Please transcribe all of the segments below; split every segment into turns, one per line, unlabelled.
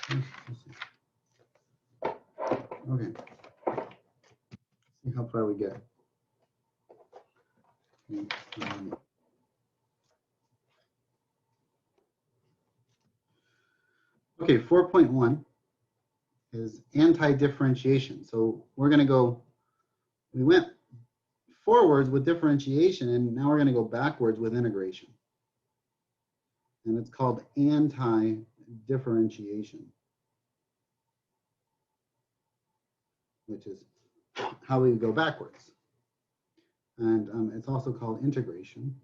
Okay. See how far we get. Okay, 4.1 is anti-differentiation. So we're going to go, we went forwards with differentiation, and now we're going to go backwards with integration. And it's called anti-differentiation, which is how we go backwards. And it's also called integration.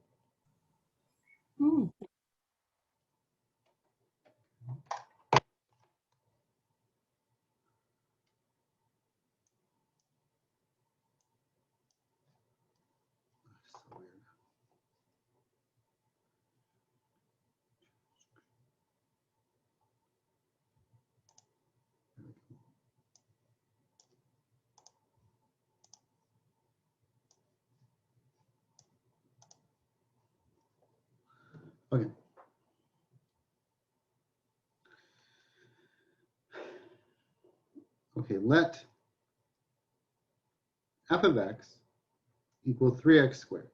Okay. Okay, let f of x equal 3x squared.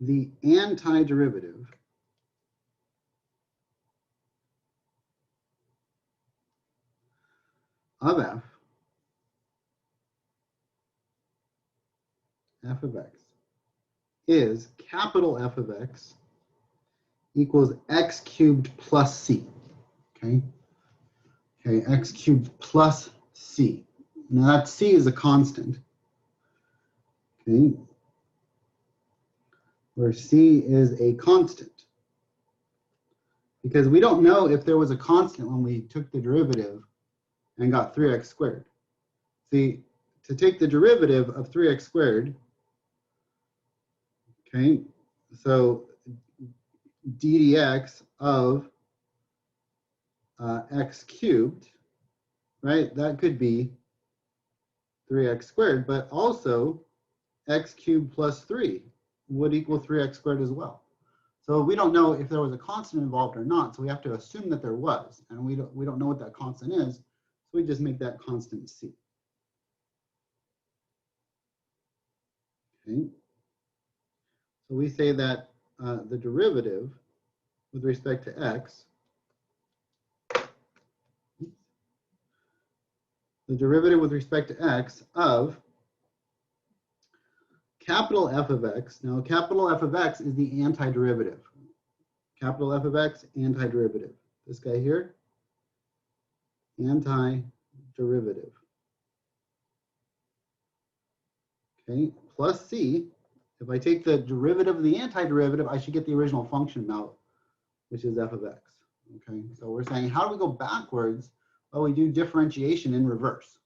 The antiderivative of f of x, is capital F of x equals x cubed plus c. Okay. Okay, x cubed plus c. Now that c is a constant. Okay. Where c is a constant. Because we don't know if there was a constant when we took the derivative and got 3x squared. See, to take the derivative of 3x squared, okay, so d dx of x cubed, right? That could be 3x squared, but also x cubed plus 3 would equal 3x squared as well. So we don't know if there was a constant involved or not, so we have to assume that there was, and we don't know what that constant is, so we just make that constant c. Okay. So we say that the derivative with respect to x, the derivative with respect to x of capital F of x. Now, capital F of x is the antiderivative. Capital F of x, antiderivative. This guy here, antiderivative. Okay, plus c. If I take the derivative of the antiderivative, I should get the original function out, which is f of x. Okay, so we're saying, how do we go backwards? Well, we do differentiation in reverse.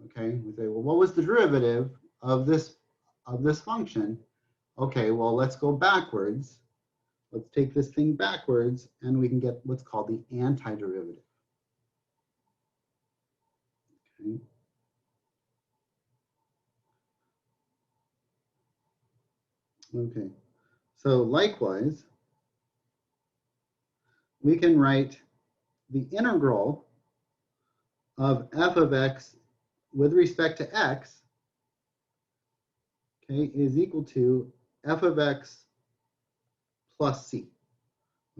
Okay, we say, well, what was the derivative of this function? Okay, well, let's go backwards. Let's take this thing backwards, and we can get what's called the antiderivative. Okay. Okay, so likewise, we can write the integral of f of x with respect to x, okay, is equal to f of x plus c.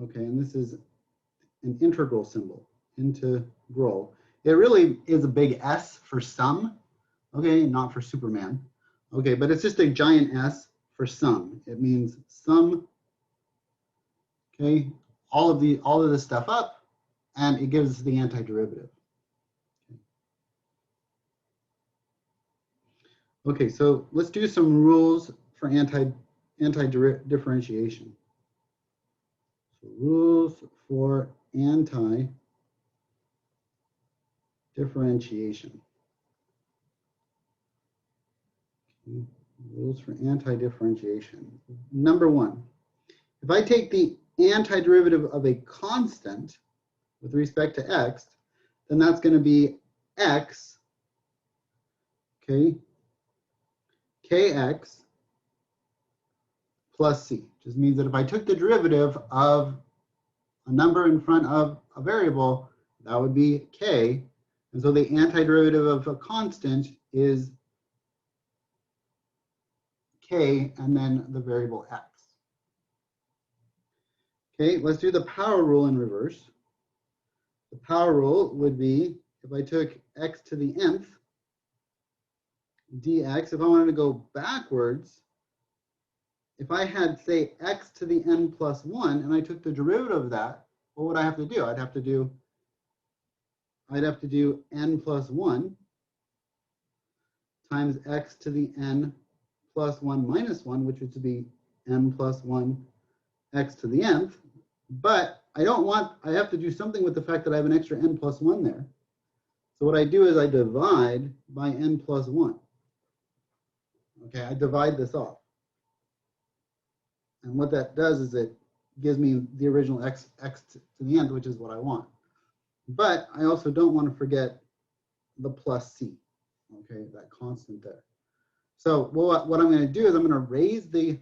Okay, and this is an integral symbol, integral. It really is a big S for sum, okay, not for Superman. Okay, but it's just a giant S for sum. It means sum, okay, all of this stuff up, and it gives the antiderivative. Okay, so let's do some rules for anti-differentiation. So rules for anti-differentiation. Okay, rules for anti-differentiation. Number one, if I take the antiderivative of a constant with respect to x, then that's going to be x, okay, kx plus c. Just means that if I took the derivative of a number in front of a variable, that would be k. And so the antiderivative of a constant is k and then the variable x. Okay, let's do the power rule in reverse. The power rule would be if I took x to the nth dx, if I wanted to go backwards, if I had, say, x to the n plus 1 and I took the derivative of that, what would I have to do? I'd have to do n plus 1 times x to the n plus 1 minus 1, which would be n plus 1 x to the nth. But I have to do something with the fact that I have an extra n plus 1 there. So what I do is I divide by n plus 1. Okay, I divide this off. And what that does is it gives me the original x to the nth, which is what I want. But I also don't want to forget the plus c, okay, that constant there. So what I'm going to do is I'm going to raise the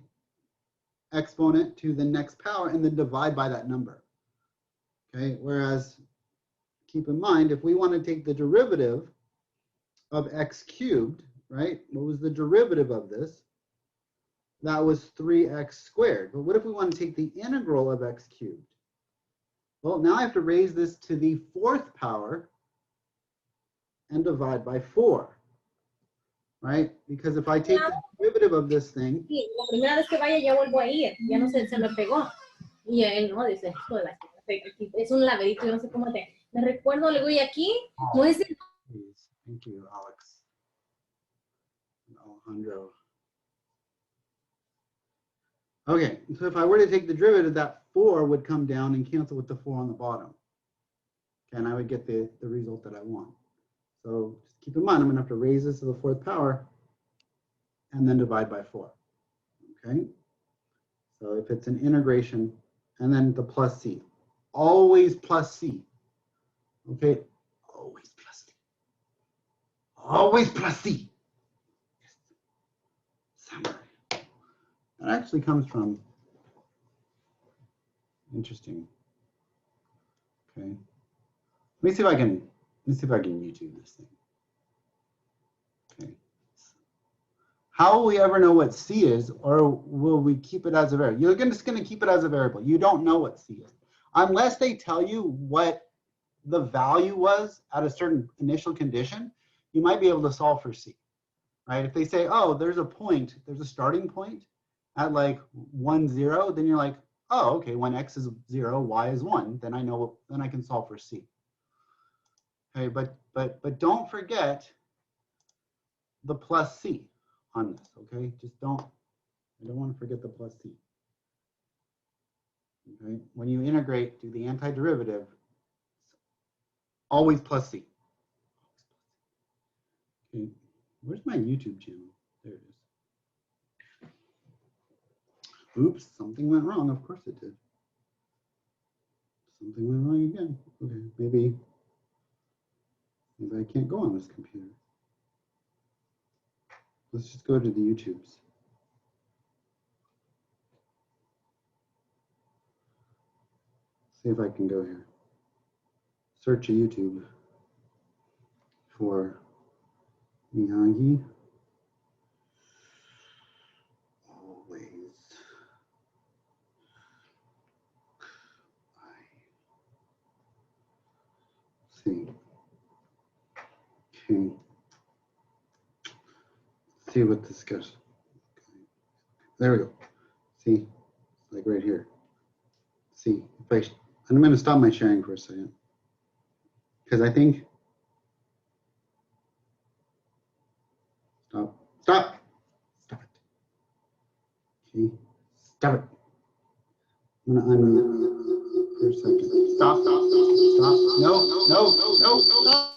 exponent to the next power and then divide by that number. Okay, whereas keep in mind, if we want to take the derivative of x cubed, right, what was the derivative of this? That was 3x squared. But what if we want to take the integral of x cubed? Well, now I have to raise this to the 4th power and divide by 4, right? Because if I take the derivative of this thing.
Sí, la primera vez que vaya ya vuelvo a ir, ya no se me pegó. Y él no dice, es un laberinto, yo no sé cómo me recuerdo, le voy aquí, no es el...
Thank you, Alex. Alejandro. Okay, so if I were to take the derivative, that 4 would come down and cancel with the 4 on the bottom. Okay, and I would get the result that I want. So just keep in mind, I'm going to have to raise this to the 4th power and then divide by 4. Okay, so if it's an integration and then the plus c, always plus c. Okay, always plus c. Always plus c. Samurai. That actually comes from, interesting. Okay, let me see if I can YouTube this thing. Okay, how will we ever know what c is, or will we keep it as a variable? You're just going to keep it as a variable. You don't know what c is unless they tell you what the value was at a certain initial condition. You might be able to solve for c, right? If they say, oh, there's a starting point at like 1, 0, then you're like, oh, okay, when x is 0, y is 1, then I know, then I can solve for c. Okay, but don't forget the plus c on this, okay? Just I don't want to forget the plus c. Okay, when you integrate, do the antiderivative, always plus c. Okay, where's my YouTube channel? There it is. Oops, something went wrong. Of course it did. Something went wrong again. Okay, maybe I can't go on this computer. Let's just go to the YouTubes. See if I can go here. Search a YouTube for Miyagi. Always. See. Okay. See what this goes. Okay. There we go. See, like right here. See, I'm going to stop my sharing for a second because I think. Stop it. Okay, stop it. I'm going to unmute for a second. Stop. No, stop.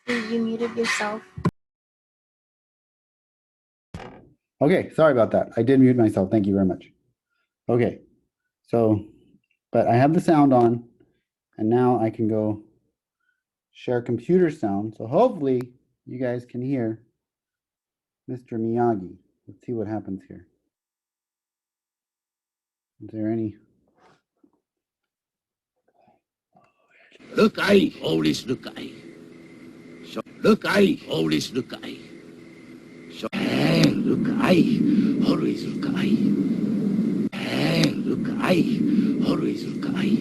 You muted yourself.
Okay, sorry about that. I did mute myself. Thank you very much. Okay, so But I have the sound on, and now I can go share computer sound. So hopefully you guys can hear Mr. Miyagi. Let's see what happens here. Is there any?
Look I, always look I. So look I, always look I. So look I, always look I. Look I, always look I.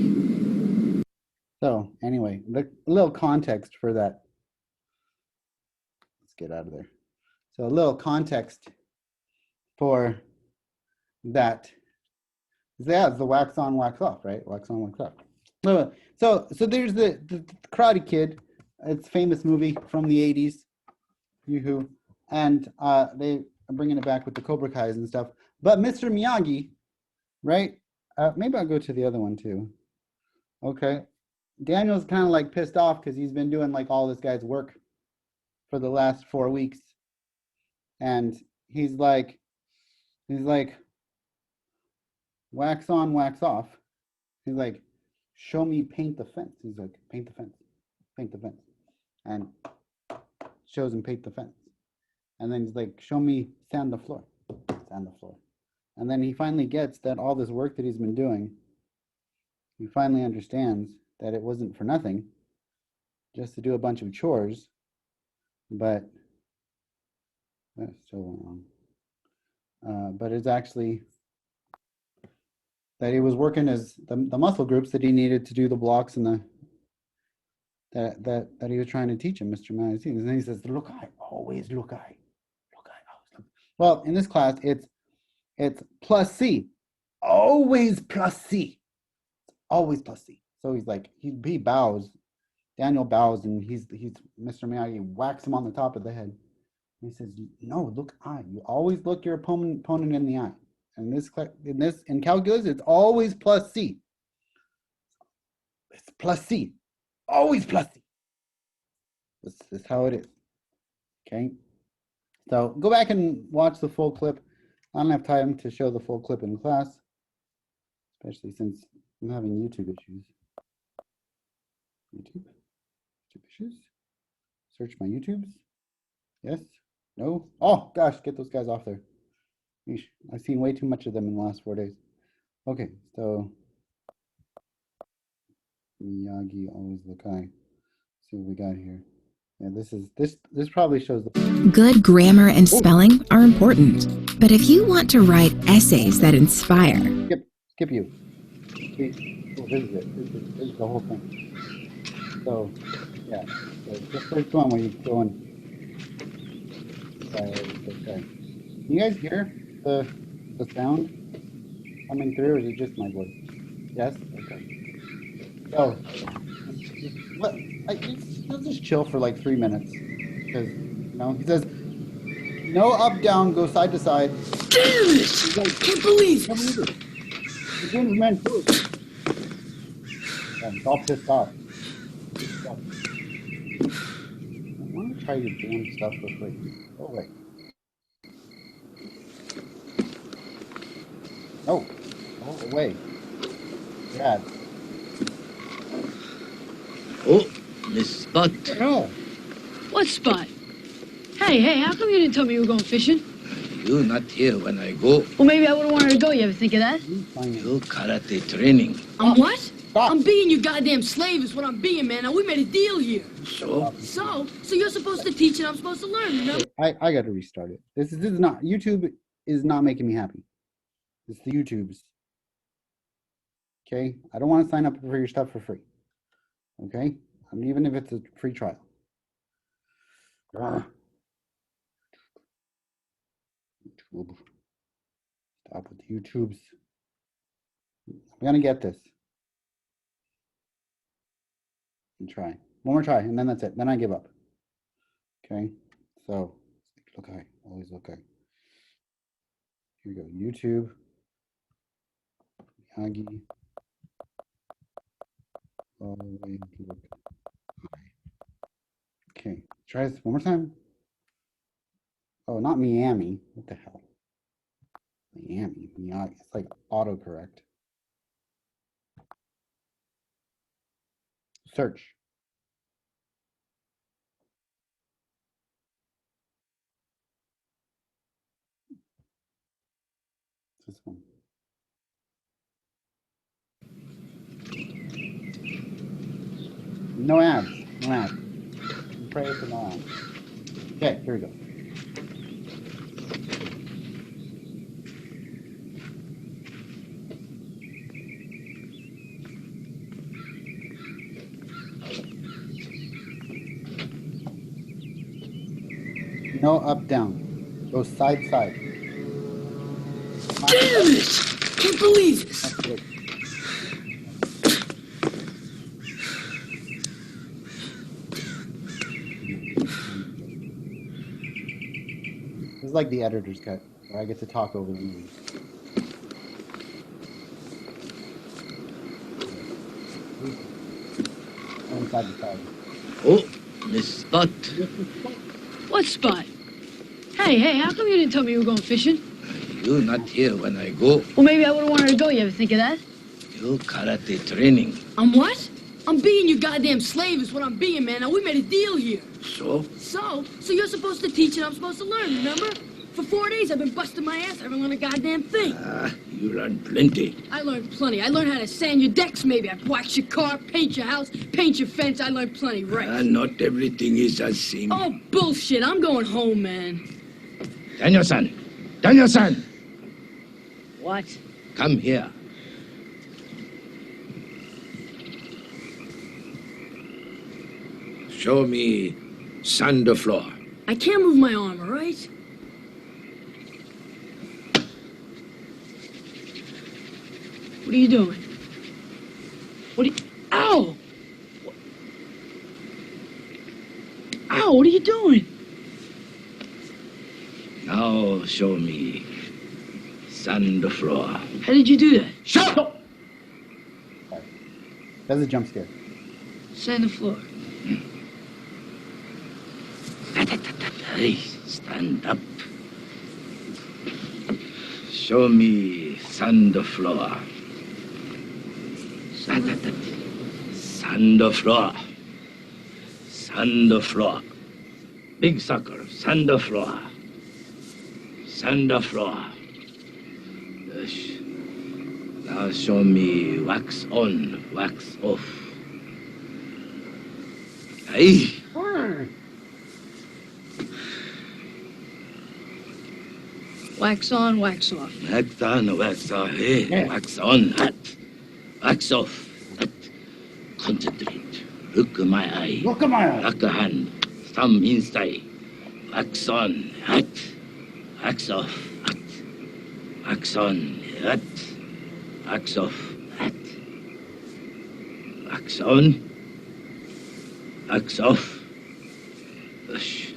So anyway, a little context for that. Let's get out of there. So a little context for that. Yeah, it's the wax on, wax off, right? Wax on, wax off. So there's the Karate Kid. It's a famous movie from the 80s. Yoo-hoo. And they are bringing it back with the Cobra Kais and stuff. But Mr. Miyagi, right? Maybe I'll go to the other one too. Okay. Daniel's kind of like pissed off because he's been doing like all this guy's work for the last 4 weeks. And he's like, wax on, wax off. He's like, show me paint the fence. He's like, paint the fence, paint the fence. And shows him paint the fence. And then he's like, show me sand the floor, sand the floor. And then he finally gets that all this work that he's been doing, he finally understands that it wasn't for nothing, just to do a bunch of chores, but that's still wrong. But it's actually that he was working as the muscle groups that he needed to do the blocks and that he was trying to teach him, Mr. Miyagi. And then he says, look, I always look, I look, I always look. Well, in this class, it's plus C, always plus C, always plus C. So he's like, he bows, Daniel bows, and he's Mr. Miyagi whacks him on the top of the head. And he says, no, look, I. You always look your opponent in the eye. And in calculus, it's always plus C. It's plus C, always plus C. This is how it is. Okay. So go back and watch the full clip. I don't have time to show the full clip in class, especially since I'm having YouTube issues. YouTube issues. Search my YouTubes. Yes. No. Oh gosh, get those guys off there. Yeesh. I've seen way too much of them in the last 4 days. Okay, so Miyagi, always look high. See what we got here. Yeah, this probably shows the
Good grammar and spelling are important, but if you want to write essays that inspire,
skip you. See, oh, this is it. This is the whole thing. So yeah, so the first one where you go in. Okay. You guys hear the sound coming through, or is it just my voice? Yes? Okay. So, let's just chill for like 3 minutes. Because, he says, no up, down, go side to side.
Damn it!
Like,
Can't believe it!
The game's meant to. Yeah, it's all pissed off. I want to try your damn stuff for free. Go away. No. Go away. Dad.
Oh, Miss Spot.
No.
What spot? Hey, how come you didn't tell me you were going fishing?
You're not here when I go.
Well, maybe I would have wanted to go. You ever think of that?
You're karate training.
I'm what?
Stop.
I'm being your goddamn slave is what I'm being, man. Now, we made a deal here.
So?
So you're supposed to teach and I'm supposed to learn, you know?
I got to restart it. This is not, YouTube is not making me happy. It's the YouTubes. Okay? I don't want to sign up for your stuff for free. Okay? Even if it's a free trial. YouTube. Stop with the YouTubes. I'm going to get this. And try. One more try, and then that's it. Then I give up. Okay? So, look high. Always look high. Here we go. YouTube. Miyagi. Always look high. Okay. Try this one more time. Oh, not Miami. What the hell? Miami. Miyagi. It's like autocorrect. Search. This one. No ads. No ads. Pray for no ads. Okay, here we go. No up, down. Go side, side.
Damn it! Can't believe it.
That's good. This is like the editor's cut, where I get to talk over the movie. Going side to side.
Oh, Miss Spot.
What spot? Hey, how come you didn't tell me you were going fishing?
You're not here when I go.
Well, maybe I would have wanted to go. You ever think of that?
You karate training.
I'm what? I'm being your goddamn slave is what I'm being, man. Now, we made a deal here.
So?
So you're supposed to teach and I'm supposed to learn, remember? For 4 days, I've been busting my ass. I haven't learned a goddamn thing.
You learn plenty.
I learned plenty. I learned how to sand your decks, maybe. I wax your car, paint your house, paint your fence. I learned plenty, right?
Not everything is as seen.
Oh, bullshit. I'm going home, man.
Daniel-san. Daniel-san.
What?
Come here. Show me sand the floor.
I can't move my arm, all right? What are you doing? What are you... Ow! Ow, what are you doing?
Now show me sand the floor.
How did you do that?
Shut up!
That's a jump scare.
Sand the floor.
Hey, stand up. Show me sand the floor. Sand the floor. Sand the floor. Big sucker, sand the floor. Sand the floor. Yes. Now show me wax on, wax off. Hey.
Wax on, wax off.
Wax on, wax off. Hey, wax on, hot. Wax off. Hot. Concentrate. Look at my eye.
Look at my eye.
Lock a hand. Thumb inside. Wax on, hot. Wax off, hot. Wax on, hot. Wax off, hot. Wax on. Wax off. Ush.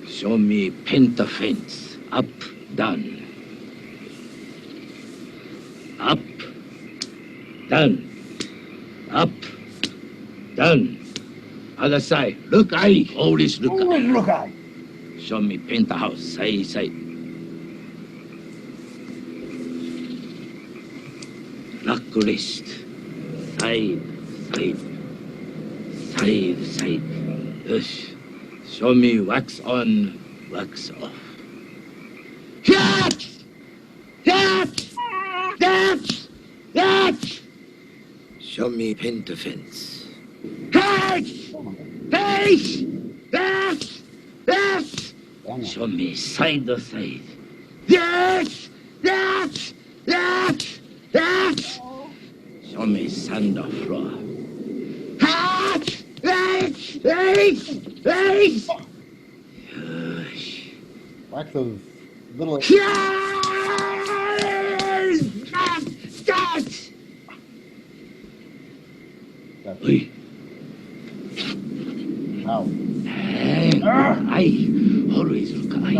Show me penta fence. Up, down. Up, down. Up, down. Other side. Look, eye. Always look, eye.
Look eye.
Show me paint the house. Side, side. Lock wrist. Side, side. Side, side. Yes. Show me wax on, wax off. That! Show me paint the fence. That! Show me side to side. Show me sand the floor.
Wax those little.
Oi.
Wow.
Aye. Always look eye.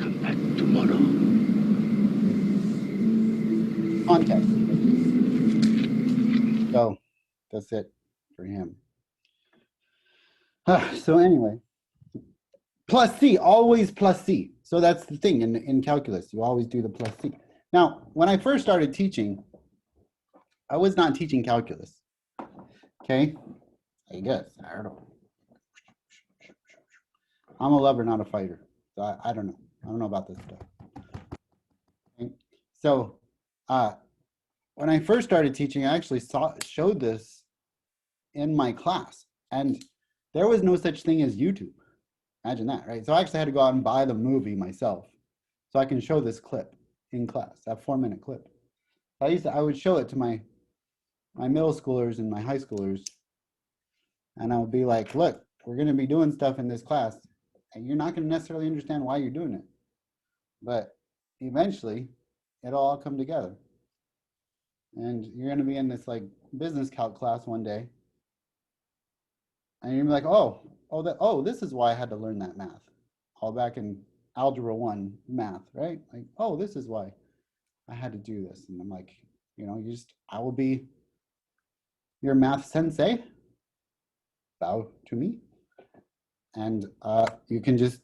Come back tomorrow.
Context. So that's it for him. So anyway, plus C, always plus C. So that's the thing in calculus. You always do the plus C. Now, when I first started teaching, I was not teaching calculus. Okay, I guess, I don't know. I'm a lover, not a fighter. So I don't know. I don't know about this stuff. Okay. So when I first started teaching, I actually showed this in my class, and there was no such thing as YouTube. Imagine that, right? So I actually had to go out and buy the movie myself so I can show this clip in class, that 4-minute clip. I would show it to my middle schoolers and my high schoolers, and I would be like, look, we're going to be doing stuff in this class, and you're not going to necessarily understand why you're doing it, but eventually it'll all come together. And you're going to be in this like business calc class one day, and you're gonna be like, oh, this is why I had to learn that math, all back in algebra 1 math, right? Like, oh, this is why I had to do this. And I'm like, I will be your math sensei. Bow to me, and you can just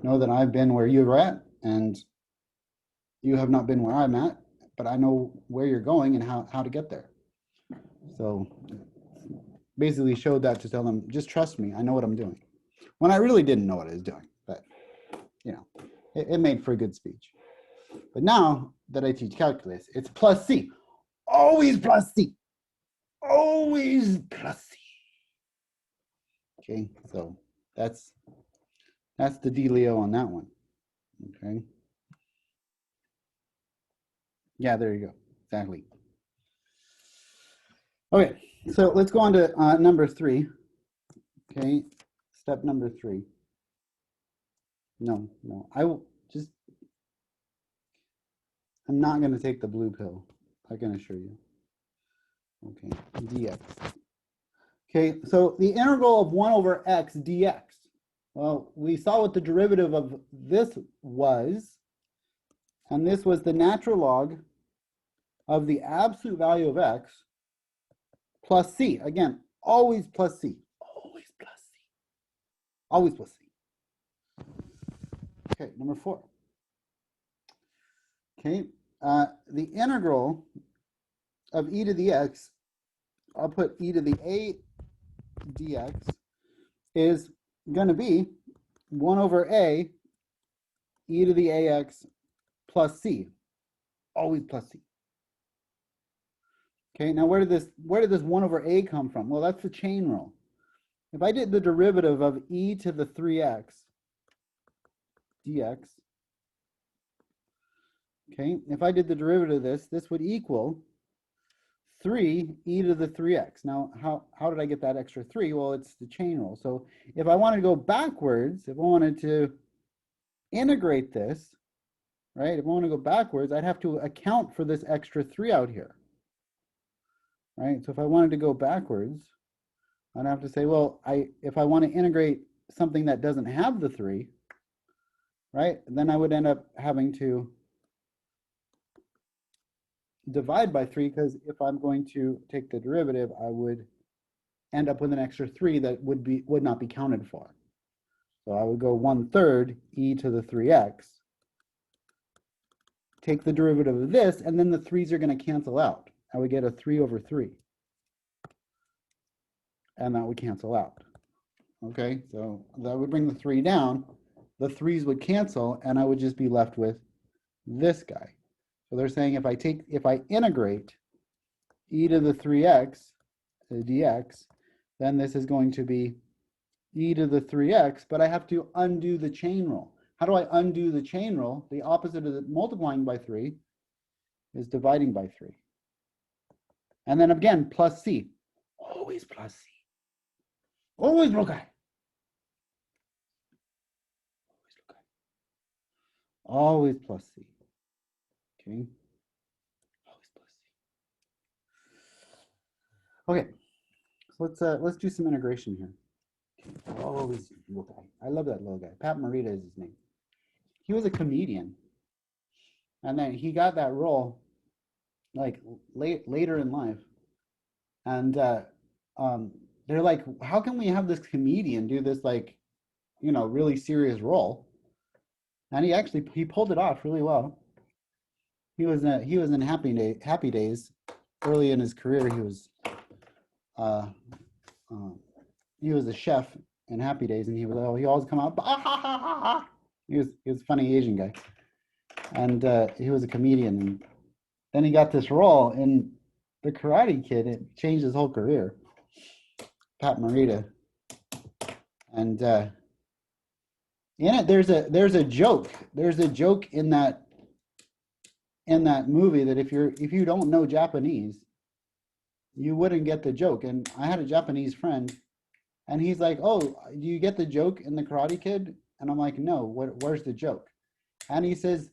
know that I've been where you're at, and you have not been where I'm at, but I know where you're going and how to get there. So basically showed that to tell them, just trust me, I know what I'm doing. When I really didn't know what I was doing, but it made for a good speech. But now that I teach calculus, it's plus C, always plus C, always plus C. Okay, so that's the dealio on that one. Okay. Yeah, there you go. Exactly. Okay, so let's go on to number 3. Okay, step number 3. No, I'm not going to take the blue pill, I can assure you. Okay, dx. Okay, so the integral of 1 over x dx. Well, we saw what the derivative of this was, and this was the natural log of the absolute value of x plus c. Again, always plus c. Always plus c. Always plus c. Okay, number 4. Okay, the integral of e to the x, I'll put e to the a dx, is going to be 1 over a e to the ax plus c. Always plus c. Okay, now where did this 1 over a come from? Well, that's the chain rule. If I did the derivative of e to the 3x dx, okay, if I did the derivative of this would equal 3 e to the 3x. Now, how did I get that extra 3? Well, it's the chain rule. So if I wanted to go backwards, if I wanted to integrate this, right, if I want to go backwards, I'd have to account for this extra 3 out here. Right, so if I wanted to go backwards, I'd have to say, well, if I want to integrate something that doesn't have the 3, right, then I would end up having to divide by 3, because if I'm going to take the derivative, I would end up with an extra 3 that would not be counted for. So I would go 1/3 e to the 3x, take the derivative of this, and then the 3's are going to cancel out. I would get a 3 over 3. And that would cancel out. Okay, so that would bring the 3 down. The 3's would cancel, and I would just be left with this guy. So they're saying if I integrate e to the 3x dx, then this is going to be e to the 3x, but I have to undo the chain rule. How do I undo the chain rule? The opposite of multiplying by 3 is dividing by 3. And then again, plus c. Always plus c. Always look at. Always plus c. Okay. Always plus c. Okay. So let's do some integration here. Always look at. I love that little guy. Pat Morita is his name. He was a comedian, and then he got that role like later in life, and they're like, how can we have this comedian do this, like, really serious role? And he pulled it off really well. He was in Happy Days early in his career. He was he was a chef in Happy Days, and he always come out. "Bah, ha, ha, ha, ha." He was a funny Asian guy, and he was a comedian. And then he got this role in The Karate Kid. It changed his whole career. Pat Morita, and in it there's a joke. There's a joke in that movie that if you don't know Japanese, you wouldn't get the joke. And I had a Japanese friend, and he's like, "Oh, do you get the joke in The Karate Kid?" And I'm like, "No, where's the joke?" And he says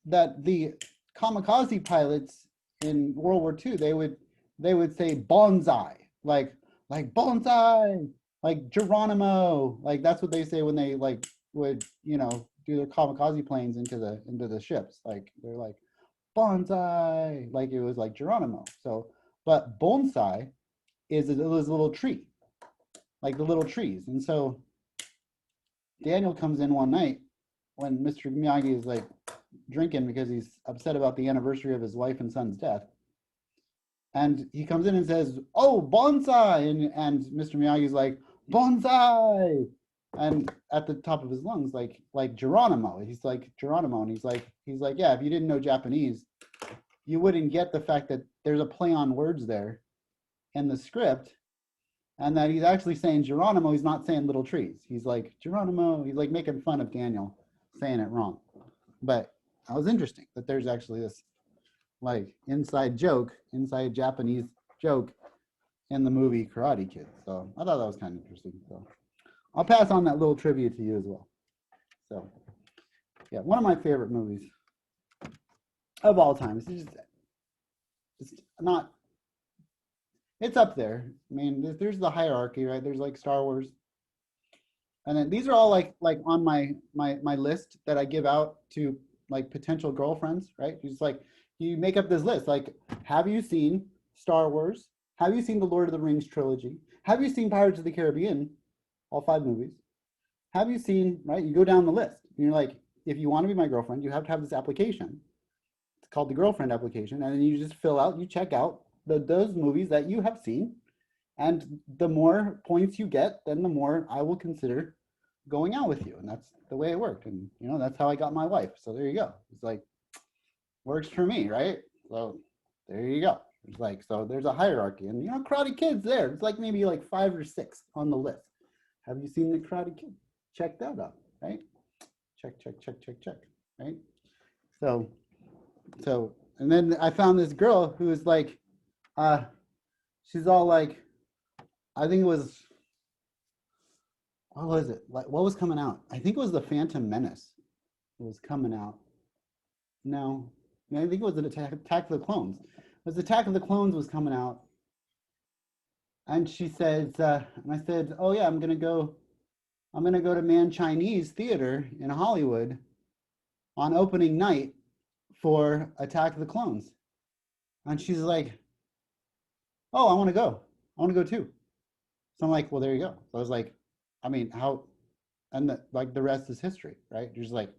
that the kamikaze pilots in World War II, they would say bonsai, like bonsai, like Geronimo, like that's what they say when they like would do their kamikaze planes into the ships. Like they're like bonsai, like it was like Geronimo. So, but bonsai is a little tree, like the little trees. And so Daniel comes in one night when Mr. Miyagi is like drinking because he's upset about the anniversary of his wife and son's death. And he comes in and says, "Oh, bonsai." And Mr. Miyagi's like, "Bonsai." And at the top of his lungs, like Geronimo. He's like Geronimo. And he's like, "Yeah, if you didn't know Japanese, you wouldn't get the fact that there's a play on words there in the script, and that he's actually saying Geronimo. He's not saying little trees. He's like Geronimo. He's like making fun of Daniel saying it wrong." But that was interesting that there's actually this like inside Japanese joke in the movie Karate Kid. So I thought that was kind of interesting. So I'll pass on that little trivia to you as well. So yeah, one of my favorite movies of all time. It's not, it's up there. I mean, there's the hierarchy, right? There's like Star Wars. And then these are all like on my list that I give out to like potential girlfriends, right? Just like you make up this list. Like, have you seen Star Wars? Have you seen the Lord of the Rings trilogy? Have you seen Pirates of the Caribbean? All 5 movies. Have you seen, right? You go down the list. And you're like, if you want to be my girlfriend, you have to have this application. It's called the girlfriend application. And then you just fill out, you check out those movies that you have seen. And the more points you get, then the more I will consider going out with you. And that's the way it worked. And, that's how I got my wife. So there you go. It's like, works for me, right? So there you go. It's like, so there's a hierarchy. And, Karate Kid's there. It's like maybe like 5 or 6 on the list. Have you seen the Karate Kid? Check that out, right? Check, right? So, and then I found this girl who was like, she's all like, I think it was, what was it? Like, what was coming out? I think it was The Phantom Menace. It was coming out. No, I think it was Attack of the Clones. It was Attack of the Clones was coming out. And she says, and I said, "Oh yeah, I'm gonna go to Man Chinese Theater in Hollywood on opening night for Attack of the Clones." And she's like, "Oh, I want to go too." So I'm like, "Well, there you go." So I was like, I mean, how, and the rest is history, right? You're just like,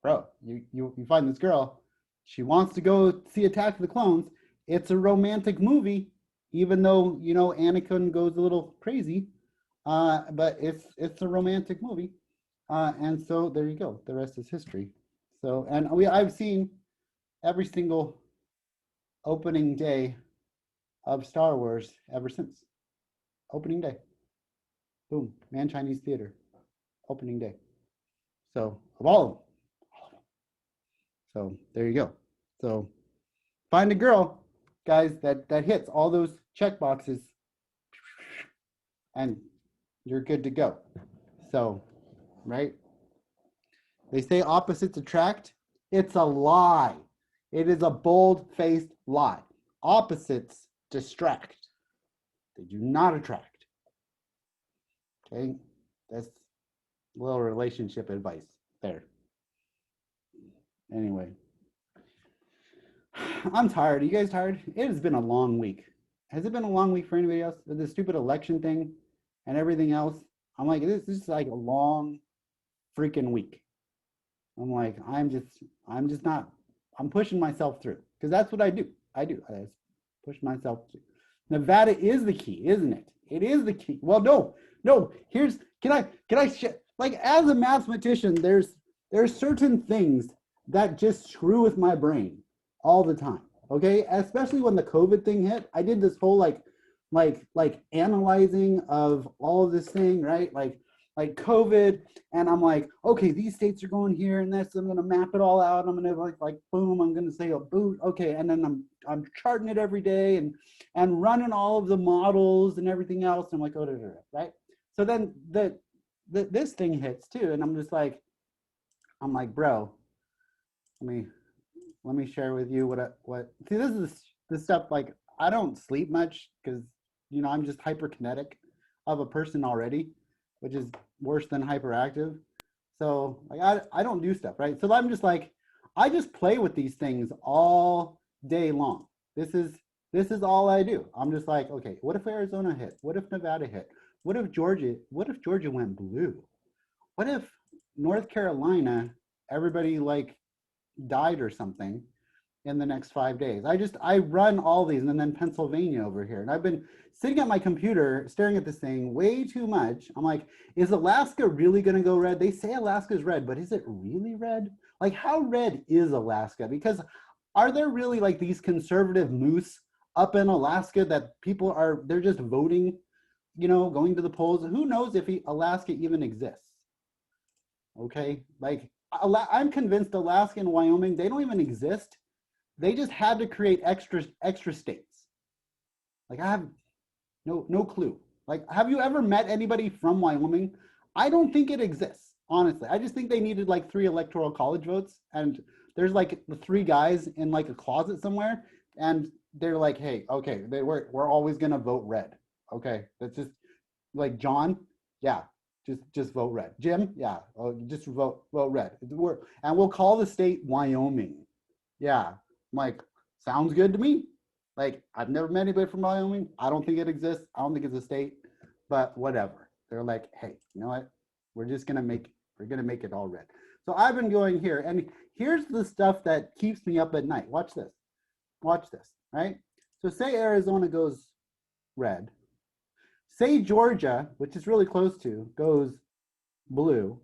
bro, you find this girl, she wants to go see Attack of the Clones. It's a romantic movie, even though Anakin goes a little crazy, but it's a romantic movie, and so there you go. The rest is history. So, and I've seen every single opening day of Star Wars ever since. Opening day, boom, Man Chinese Theater, opening day. So of all of them. So there you go. So find a girl, guys, that hits all those check boxes, and you're good to go. So, right? They say opposites attract. It's a lie. It is a bold-faced lie. Opposites distract. They do not attract. Okay? That's a little relationship advice there. Anyway. I'm tired. Are you guys tired? It has been a long week. Has it been a long week for anybody else? With this stupid election thing and everything else? I'm like, this is like a long freaking week. I'm like, I'm just not, I'm pushing myself through, because that's what I do. I just push myself through. Nevada is the key, isn't it? It is the key. Well, no. Here's like as a mathematician, there's certain things that just screw with my brain all the time. Okay, especially when the COVID thing hit, I did this whole like analyzing of all of this thing, right? Like COVID, and I'm like, okay, these states are going here and this. I'm gonna map it all out. I'm gonna like boom. I'm gonna say a boot, okay, and then I'm charting it every day and running all of the models and everything else. I'm like, oh, right. So then this thing hits too, and I'm just like, I'm like, bro, let me share with you what. See, this is the stuff like I don't sleep much because I'm just hyperkinetic of a person already, which is worse than hyperactive. So like I don't do stuff, right? So I'm just like, I just play with these things all day long. This is all I do. I'm just like, okay, what if Arizona hit? What if Nevada hit? What if Georgia went blue? What if North Carolina, everybody like died or something in the next 5 days? I run all these, and then Pennsylvania over here. And I've been sitting at my computer staring at this thing way too much. I'm like, is Alaska really going to go red? They say Alaska's red, but is it really red? Like, how red is Alaska? Because are there really like these conservative moose up in Alaska that people they're just voting, going to the polls? Who knows if Alaska even exists? Okay, like I'm convinced Alaska and Wyoming, they don't even exist. They just had to create extra states. Like I have no clue. Like, have you ever met anybody from Wyoming? I don't think it exists, honestly. I just think they needed like 3 electoral college votes, and there's like the 3 guys in like a closet somewhere, and they're like, hey, okay, we're always gonna vote red. Okay, that's just like John, yeah, just vote red. Jim, yeah, just vote red. And we'll call the state Wyoming. Yeah, I'm like, sounds good to me. Like, I've never met anybody from Wyoming. I don't think it exists. I don't think it's a state, but whatever. They're like, hey, you know what? We're gonna make it all red. So I've been going here, and here's the stuff that keeps me up at night. Watch this, right? So say Arizona goes red. Say Georgia, which is really close to, goes blue.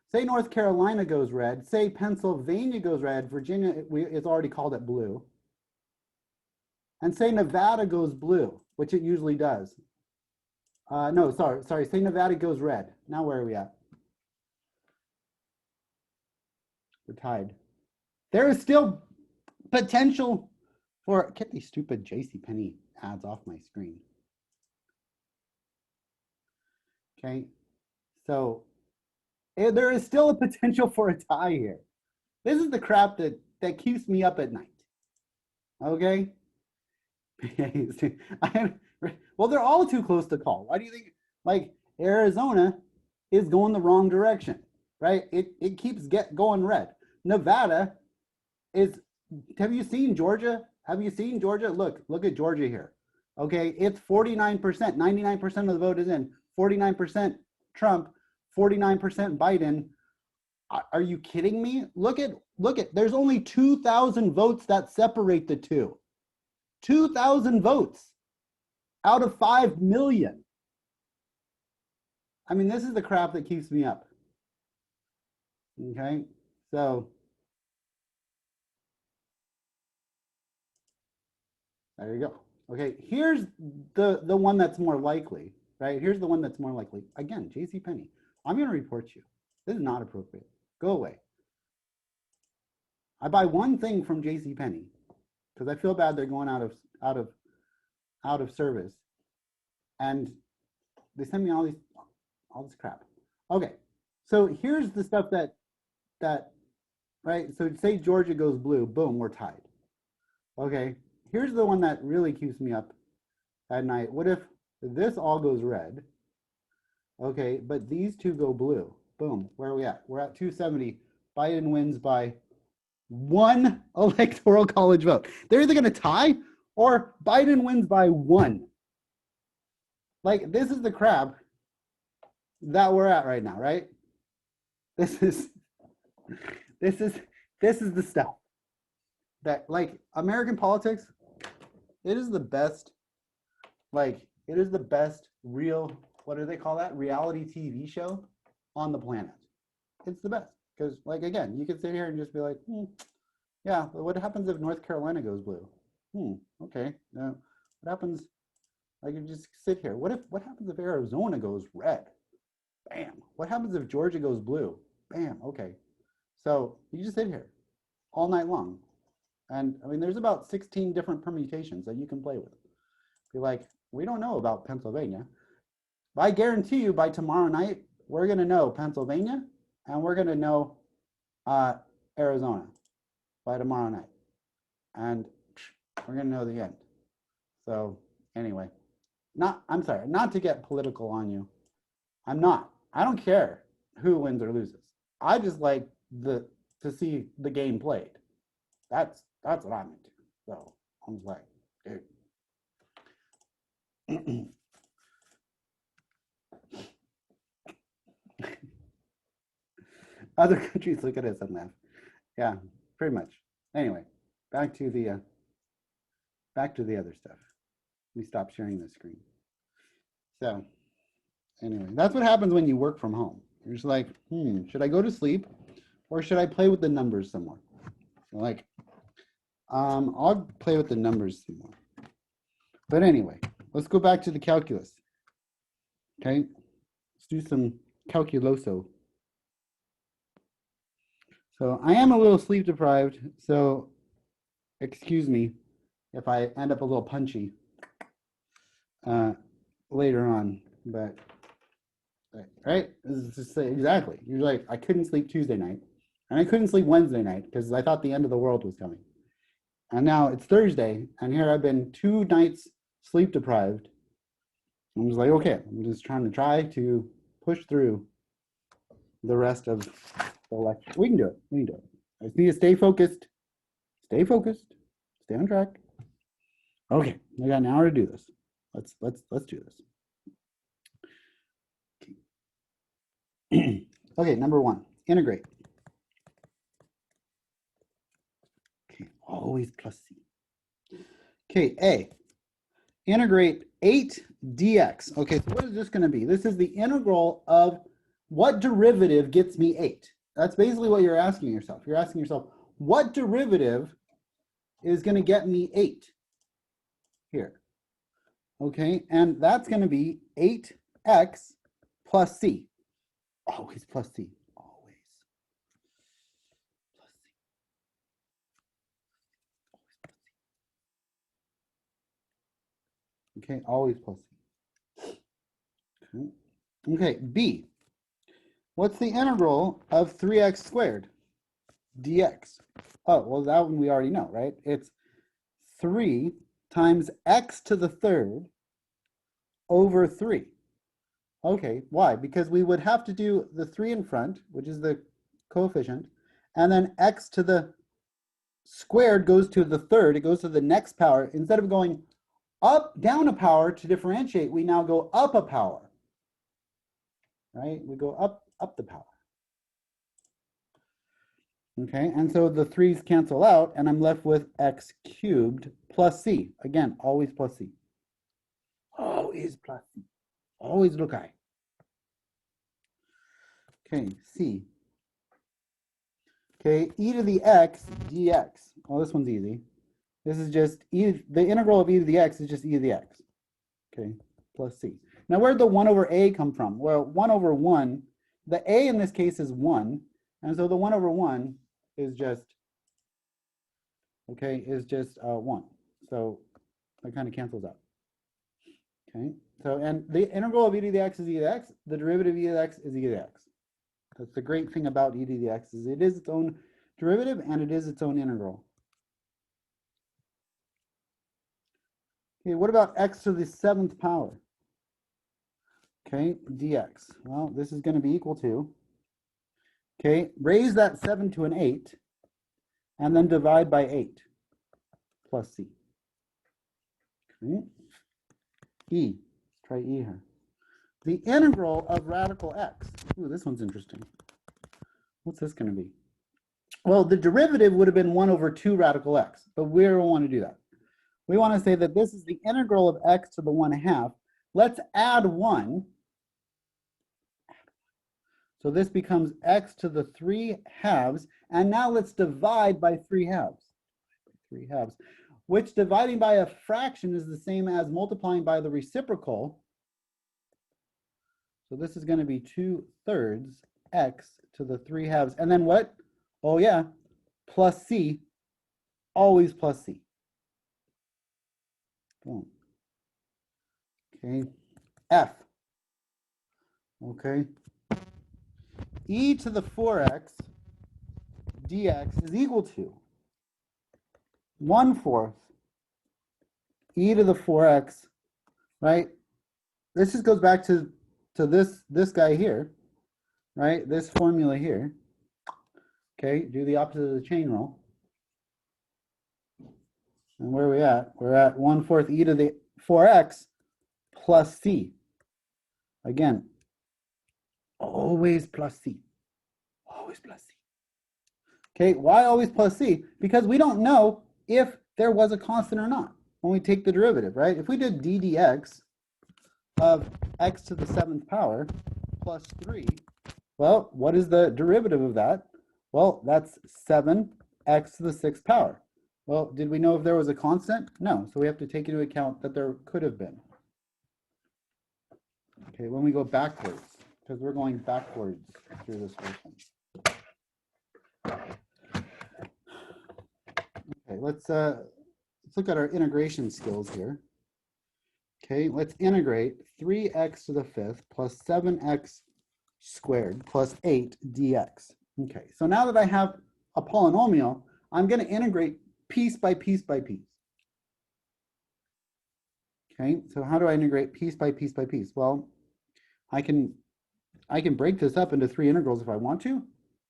Say North Carolina goes red. Say Pennsylvania goes red. Virginia, it's already called it blue. And say Nevada goes blue, which it usually does. No, sorry. Say Nevada goes red. Now where are we at? We're tied. There is still potential for, get these stupid JCPenney ads off my screen. Okay, so there is still a potential for a tie here. This is the crap that keeps me up at night. Okay. Well, they're all too close to call. Why do you think like Arizona is going the wrong direction, right? It keeps going red. Nevada is, have you seen Georgia? Look at Georgia here. Okay, it's 49%, 99% of the vote is in. 49% Trump, 49% Biden. Are you kidding me? Look at, there's only 2,000 votes that separate the two. 2,000 votes out of 5 million. I mean, this is the crap that keeps me up. Okay, so there you go. Okay, here's the one that's more likely. Right? Here's the one that's more likely. Again, JCPenney. I'm going to report you. This is not appropriate. Go away. I buy one thing from JCPenney because I feel bad they're going out of service, and they send me all this crap. Okay, so here's the stuff that right. So say Georgia goes blue, boom, we're tied. Okay, here's the one that really keeps me up at night. What if this all goes red? Okay, but these two go blue. Boom, where are we at? We're at 270. Biden wins by 1 electoral college vote. They're either going to tie or Biden wins by 1. Like, this is the crap that we're at right now, right? This is the stuff that, like, American politics, it is the best Like, it is the best real, what do they call that? Reality TV show on the planet. It's the best. Because, like, again, you could sit here and just be like, yeah, well, what happens if North Carolina goes blue? Okay. Now, what happens? Like, you just sit here. What happens if Arizona goes red? Bam. What happens if Georgia goes blue? Bam. Okay. So you just sit here all night long. And I mean, there's about 16 different permutations that you can play with. Be like, we don't know about Pennsylvania. But I guarantee you by tomorrow night, we're going to know Pennsylvania and we're going to know Arizona by tomorrow night. And we're going to know the end. So anyway, I'm sorry, not to get political on you. I'm not. I don't care who wins or loses. I just like to see the game played. That's what I'm into. So I'm just like, dude. Other countries look at us and laugh. Yeah, pretty much. Anyway, back to the other stuff. Let me stop sharing the screen. So anyway, that's what happens when you work from home. You're just like, should I go to sleep or should I play with the numbers some more? Like, I'll play with the numbers some more. But anyway, let's go back to the calculus. Okay, let's do some calculoso. So I am a little sleep deprived, so excuse me if I end up a little punchy later on, but right? It's just exactly. You're like, I couldn't sleep Tuesday night, and I couldn't sleep Wednesday night because I thought the end of the world was coming. And now it's Thursday, and here I've been 2 nights sleep deprived. I'm just like, okay, I'm just trying to push through the rest of the lecture. We can do it. We can do it. I just need to stay focused. Stay focused. Stay on track. Okay, I got an hour to do this. Let's do this. Okay. Okay, number 1, integrate. Okay, always plus C. Okay, A, integrate 8 dx. Okay, so what is this going to be? This is the integral of what derivative gets me 8. That's basically what you're asking yourself. You're asking yourself, what derivative is going to get me 8 here? Okay, and that's going to be 8x plus c. Always plus c. Always plus c. Okay, always plus c. Okay. Okay, B. What's the integral of 3x squared dx? Oh, well, that one we already know, right? It's 3 times x to the 3rd over 3. Okay, why? Because we would have to do the 3 in front, which is the coefficient, and then x to the squared goes to the 3rd. It goes to the next power. Instead of going down a power to differentiate, we now go up a power. Right? We go up the power. Okay, and so the 3's cancel out, and I'm left with x cubed plus c. Again, always plus c. Always plus c. Always look high. Okay, c. Okay, e to the x dx. Oh, this one's easy. This is just the integral of e to the x is just e to the x. Okay, plus c. Now, where'd the 1 over a come from? Well, 1 over 1, the a in this case is 1, and so the 1 over 1 is just, okay, is just 1. So that kind of cancels out. Okay, so, and the integral of e to the x is e to the x, the derivative of e to the x is e to the x. That's the great thing about e to the x is it is its own derivative and it is its own integral. Okay, what about x to the 7th power? Okay, dx. Well, this is going to be equal to, okay, raise that 7 to an 8, and then divide by 8, plus c. Okay. E, let's try e here. The integral of radical x. Ooh, this one's interesting. What's this going to be? Well, the derivative would have been 1 over 2 radical x, but we don't want to do that. We want to say that this is the integral of x to the 1/2. Let's add 1. So this becomes x to the 3/2. And now let's divide by 3/2. 3/2. Which dividing by a fraction is the same as multiplying by the reciprocal. So this is going to be 2/3 x to the 3/2. And then what? Oh yeah, plus c, always plus c. Boom. Okay, f. Okay. E to the 4x dx is equal to 1/4 e to the 4x, right? This just goes back to this guy here, right? This formula here. Okay, do the opposite of the chain rule. And where are we at? We're at 1/4 e to the 4x plus c. Again, always plus c. Always plus c. Okay, why always plus c? Because we don't know if there was a constant or not when we take the derivative, right? If we did d dx of x to the 7th power plus 3, well, what is the derivative of that? Well, that's 7x to the 6th power. Well, did we know if there was a constant? No, so we have to take into account that there could have been. Okay, when we go backwards, because we're going backwards through this whole thing. Okay, let's look at our integration skills here. Okay, let's integrate 3x to the 5th plus 7x squared plus 8 dx. Okay, so now that I have a polynomial, I'm going to integrate piece by piece by piece. Okay, so how do I integrate piece by piece by piece? Well, I can break this up into 3 integrals if I want to,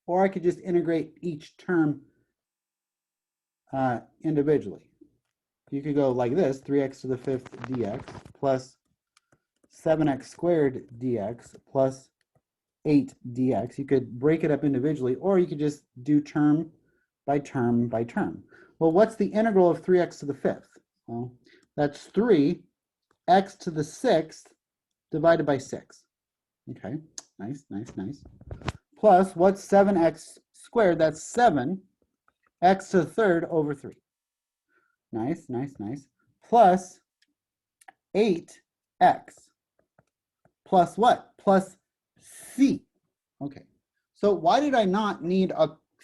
or I could just integrate each term individually. You could go like this, 3x to the 5th dx plus 7x squared dx plus 8 dx. You could break it up individually, or you could just do term by term by term. Well, what's the integral of 3x to the 5th? Well, that's 3x to the 6th divided by 6. Okay, nice, nice, nice. Plus, what's 7x squared? That's 7x to the 3rd over 3. Nice, nice, nice. Plus 8x. Plus what? Plus c. Okay, so why did I not need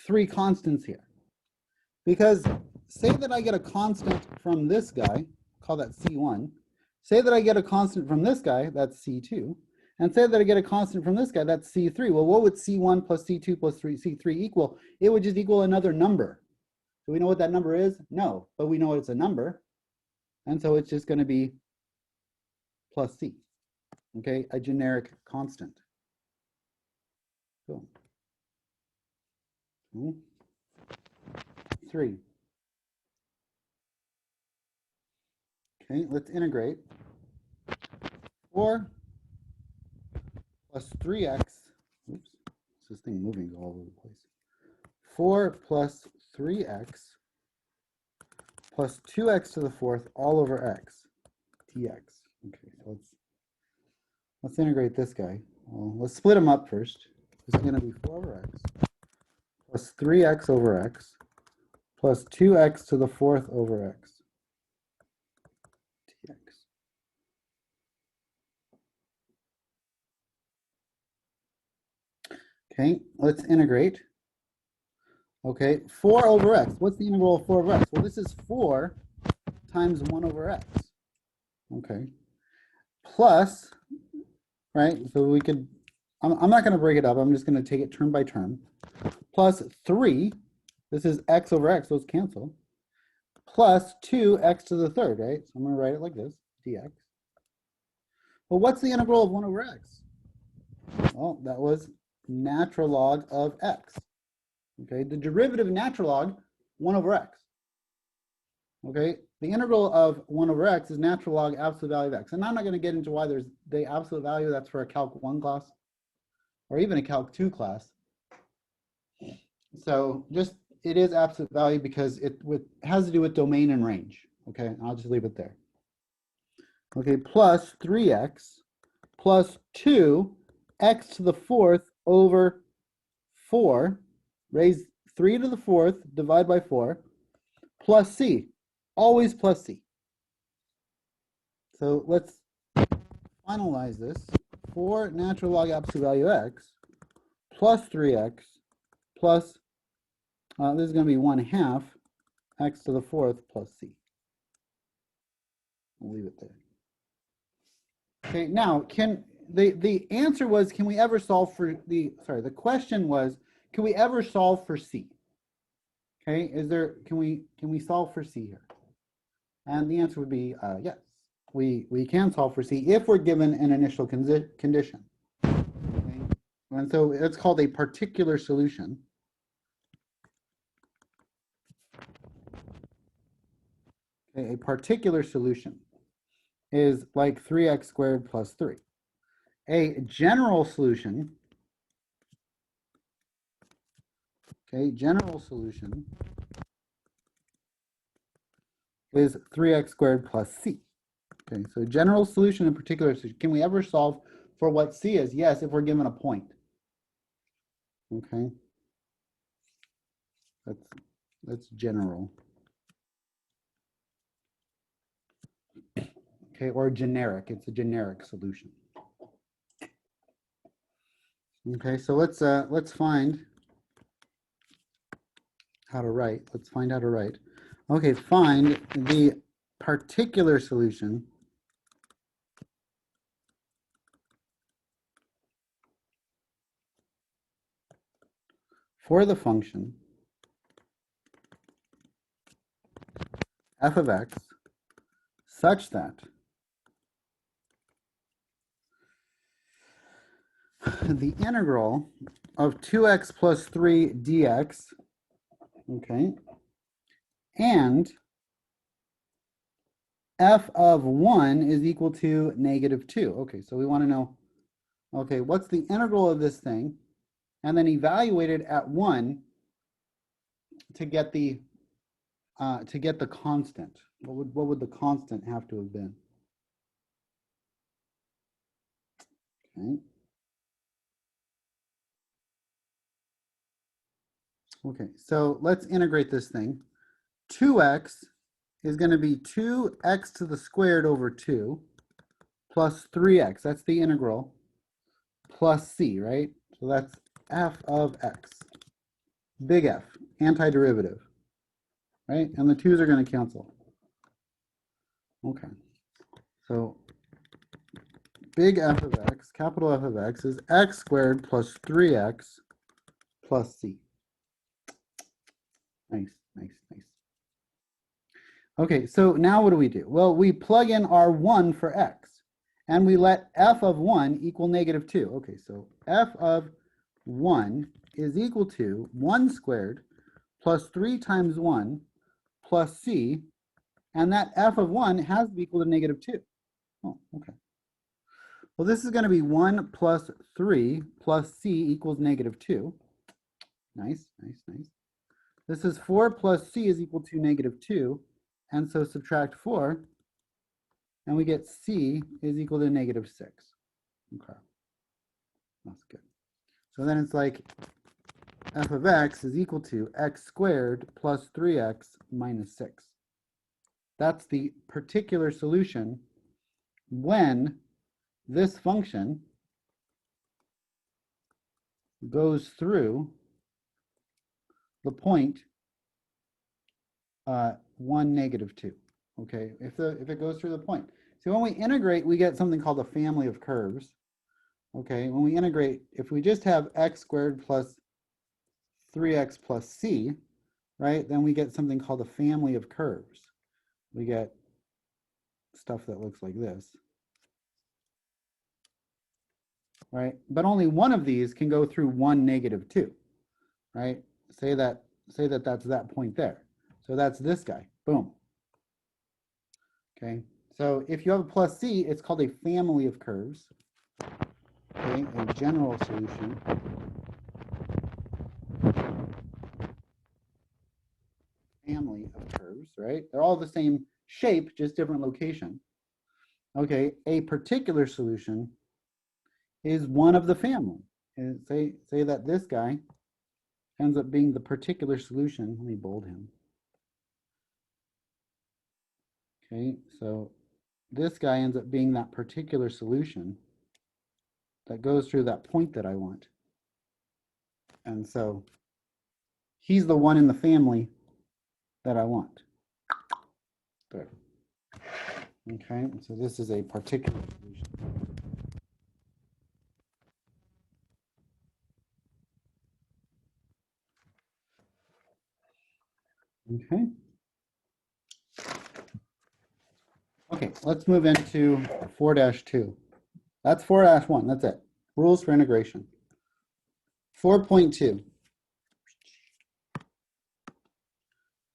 3 constants here? Because say that I get a constant from this guy, call that C1. Say that I get a constant from this guy, that's C2. And say that I get a constant from this guy, that's C3. Well, what would C1 plus C2 plus C3 equal? It would just equal another number. Do we know what that number is? No, but we know it's a number. And so it's just going to be plus C. Okay, a generic constant. Cool. 3. Okay, let's integrate. 4 plus 3x. Oops, this thing moving all over the place. 4 plus 3x plus 2x to the 4th all over x dx. Okay, so let's integrate this guy. Well, let's split them up first. This is going to be 4 over x plus 3x over x plus 2x to the 4th over x dx. Okay, let's integrate. Okay, 4 over x. What's the integral of 4 over x? Well, this is 4 times 1 over x. Okay, plus, right, so we could, I'm not going to break it up. I'm just going to take it term by term. Plus 3, this is x over x, those cancel. Plus 2x to the 3rd, right? So I'm going to write it like this, dx. Well, what's the integral of 1 over x? Well, that was natural log of x. Okay, the derivative of natural log, 1 over x. Okay, the integral of 1 over x is natural log absolute value of x. And I'm not going to get into why there's the absolute value, that's for a Calc 1 class, or even a Calc 2 class. So just, it is absolute value because it has to do with domain and range. Okay, I'll just leave it there. Okay, plus 3x plus 2x to the fourth over 4, raise 3 to the fourth, divide by 4, plus c, always plus c. So let's finalize this. 4 natural log absolute value x plus 3x plus, this is going to be 1/2 x to the fourth plus c. I'll leave it there. Okay, now the answer was, can we ever solve for the question was, can we ever solve for c? Okay, can we solve for c here? And the answer would be yes. We can solve for c if we're given an initial condition. Okay? And so it's called a particular solution. Okay, a particular solution is like 3x squared plus 3. A general solution, okay, general solution is 3x squared plus c. Okay, so general solution and particular solution. Can we ever solve for what c is? Yes, if we're given a point. Okay, that's general. Okay, or generic. It's a generic solution. Okay, so let's find how to write. Let's find how to write. Okay, find the particular solution for the function f of x such that the integral of 2x plus 3 dx, okay, and f of 1 is equal to -2. Okay, so we want to know, okay, what's the integral of this thing, and then evaluate it at 1 to get the constant. What would the constant have to have been? Okay. Okay, so let's integrate this thing. 2x is going to be 2x to the squared over 2 plus 3x. That's the integral plus c, right? So that's f of x. Big F, antiderivative, right? And the 2's are going to cancel. Okay, so big F of x, capital F of x is x squared plus 3x plus c. Nice, nice, nice. Okay, so now what do? Well, we plug in our 1 for x, and we let f of 1 equal -2. Okay, so f of 1 is equal to 1 squared plus 3 times 1 plus c, and that f of 1 has to be equal to -2. Oh, okay. Well, this is going to be 1 plus 3 plus c equals -2. Nice, nice, nice. This is 4 plus c is equal to -2, and so subtract 4, and we get c is equal to -6. Okay, that's good. So then it's like f of x is equal to x squared plus 3x minus 6. That's the particular solution when this function goes through the point 1, -2. Okay, if it goes through the point. So when we integrate, we get something called a family of curves. Okay, when we integrate, if we just have x squared plus 3x plus c, right, then we get something called a family of curves. We get stuff that looks like this, right? But only one of these can go through 1, -2, right? Say that that's that point there. So that's this guy, boom. Okay, so if you have a plus c, it's called a family of curves. Okay, a general solution. Family of curves, right? They're all the same shape, just different location. Okay, a particular solution is one of the family. And say that this guy ends up being the particular solution. Let me bold him. Okay, so this guy ends up being that particular solution that goes through that point that I want. And so he's the one in the family that I want. There. Okay, so this is a particular solution. Okay. Okay, let's move into 4-2. That's 4-1, that's it. Rules for integration. 4.2.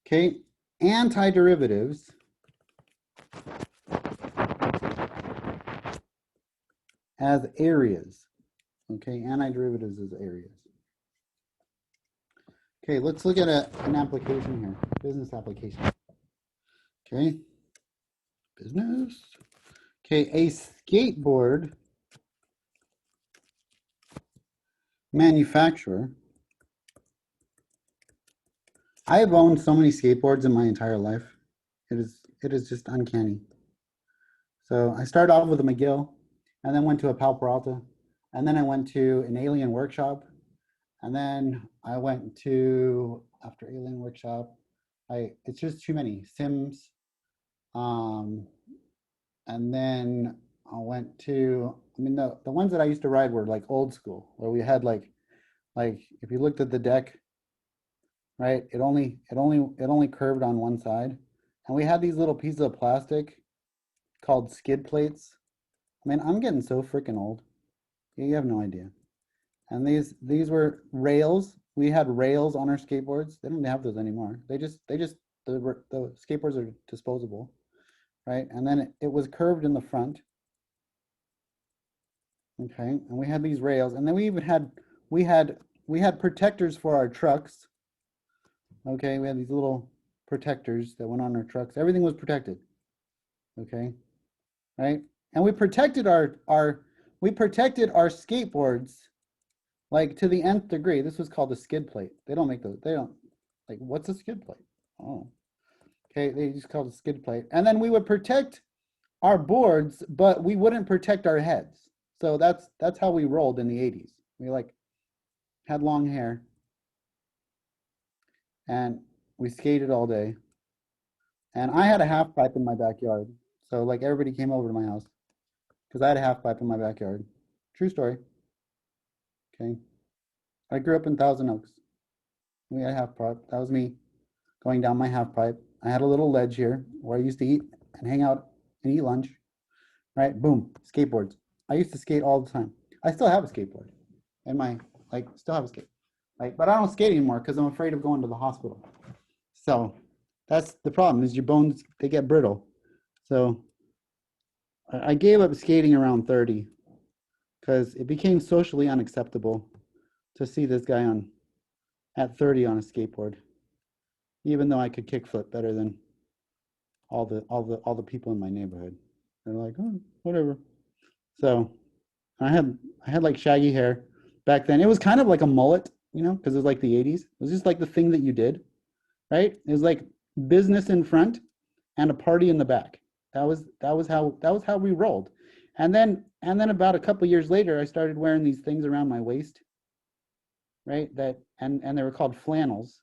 Okay, antiderivatives as areas. Okay, antiderivatives as areas. Okay, let's look at an application here, business application. Okay, business. Okay, a skateboard manufacturer. I have owned so many skateboards in my entire life. It is just uncanny. So I started off with a McGill, and then went to a Pal Peralta, and then I went to an Alien Workshop, and then I went to, after Alien Workshop, it's just too many, Sims, and then I went to, I mean, the ones that I used to ride were like old school, where we had like if you looked at the deck, right, it only curved on one side, and we had these little pieces of plastic called skid plates. I mean, I'm getting so freaking old. You have no idea. And these were rails. We had rails on our skateboards. They don't have those anymore. The skateboards are disposable, right? And then it was curved in the front. Okay, and we had these rails, and then we even had we had protectors for our trucks. Okay, we had these little protectors that went on our trucks. Everything was protected. Okay, right? And we protected our skateboards like to the nth degree. This was called a skid plate. They don't make those. They don't, like, what's a skid plate? Oh, okay, they just called it a skid plate. And then we would protect our boards, but we wouldn't protect our heads. So that's how we rolled in the 80s. We like had long hair and we skated all day. And I had a half pipe in my backyard. So like everybody came over to my house because I had a half pipe in my backyard. True story. Okay. I grew up in Thousand Oaks. We had a half pipe. That was me going down my half pipe. I had a little ledge here where I used to eat and hang out and eat lunch. Right? Boom. Skateboards. I used to skate all the time. I still have a skateboard. And still have a skate. But I don't skate anymore because I'm afraid of going to the hospital. So that's the problem, is your bones, they get brittle. So I gave up skating around 30 because it became socially unacceptable to see this guy at 30 on a skateboard, even though I could kickflip better than all the people in my neighborhood. They're like, oh, whatever. So I had like shaggy hair back then. It was kind of like a mullet, because it was like the 80s. It was just like the thing that you did, right? It was like business in front and a party in the back. That was how we rolled. And then about a couple years later, I started wearing these things around my waist, right? And they were called flannels.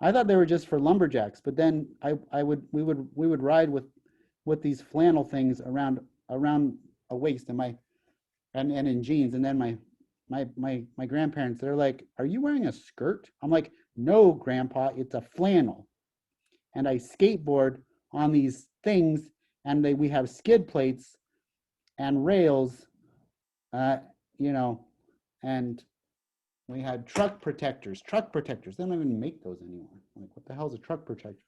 I thought they were just for lumberjacks, but then we would ride with these flannel things around a waist and in jeans. And then my grandparents, they're like, "Are you wearing a skirt?" I'm like, "No, Grandpa, it's a flannel." And I skateboard on these things, and we have skid plates and rails, and we had truck protectors. They don't even make those anymore. I'm like, what the hell is a truck protector?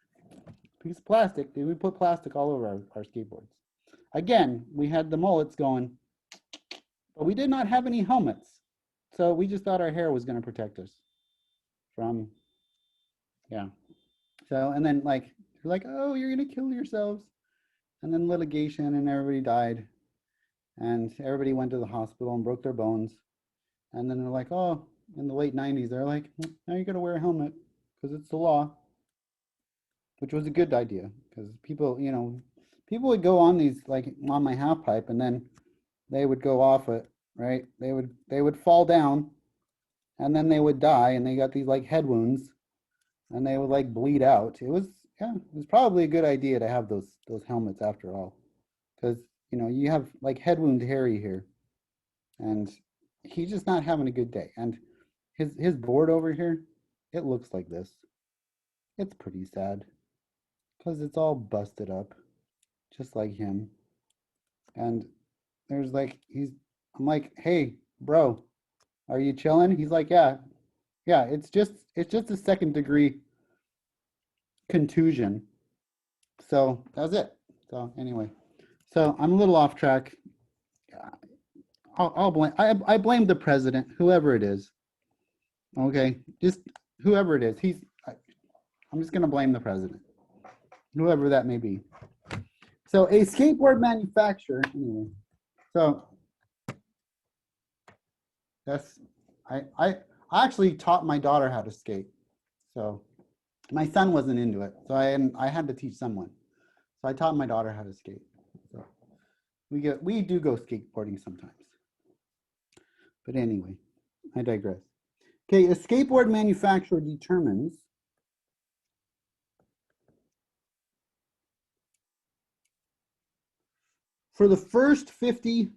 Piece of plastic. Dude, we put plastic all over our skateboards. Again, we had the mullets going, but we did not have any helmets. So we just thought our hair was going to protect us from, yeah. So, and then They're like, oh, you're gonna kill yourselves. And then litigation and everybody died. And everybody went to the hospital and broke their bones. And then they're like, oh, in the late 90s, they're like, now you gotta wear a helmet because it's the law. Which was a good idea because people, you know, people would go on these, like on my half pipe, and then they would go off it, right? They would fall down and then they would die, and they got these like head wounds and they would like bleed out. It was probably a good idea to have those helmets after all, because you know, you have like head wound Harry here, and he's just not having a good day. And his board over here, it looks like this. It's pretty sad because it's all busted up, just like him. And there's like, I'm like, hey, bro, are you chilling? He's like, yeah, it's just a second degree contusion. So that's it. So anyway, so I'm a little off track. I'll blame, I blame the president, whoever it is. Okay, just whoever it is. I'm just gonna blame the president, whoever that may be. So a skateboard manufacturer, anyway. So that's, I actually taught my daughter how to skate. So my son wasn't into it, so I had to teach someone. So I taught my daughter how to skate. So we do go skateboarding sometimes. But anyway, I digress. Okay, a skateboard manufacturer determines for the first 50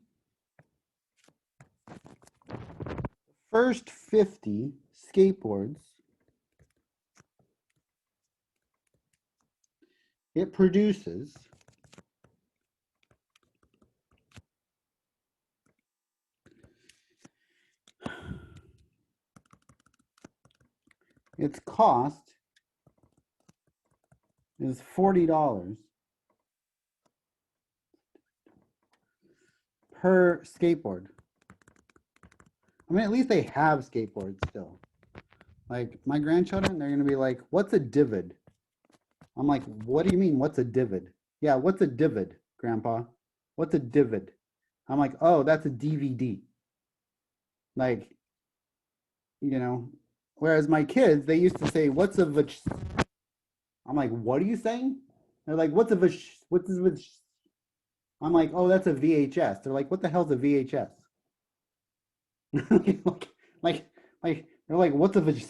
skateboards, it produces its cost is $40 per skateboard. I mean, at least they have skateboards still. Like my grandchildren, they're gonna be like, what's a divid? I'm like, what do you mean, what's a divid? Yeah, what's a divid, Grandpa? What's a divid? I'm like, oh, that's a DVD. Like, you know, whereas my kids, they used to say, what's a vich? I'm like, what are you saying? They're like, what's a vich? What's a vich? I'm like, oh, that's a VHS. They're like, what the hell's a VHS? like, they're like, what's a vich?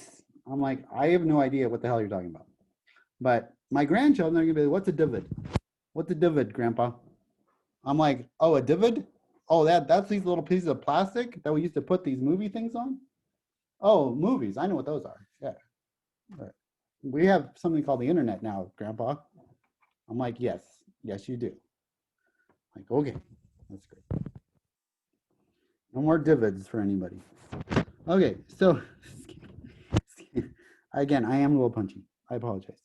I'm like, I have no idea what the hell you're talking about. But my grandchildren are gonna be like, what's a divid? What's a divid, Grandpa? I'm like, oh, a divid? Oh, that's these little pieces of plastic that we used to put these movie things on? Oh, movies. I know what those are. Yeah. But we have something called the internet now, Grandpa. I'm like, yes, you do. Like, okay, that's great. No more divids for anybody. Okay, so again, I am a little punchy. I apologize.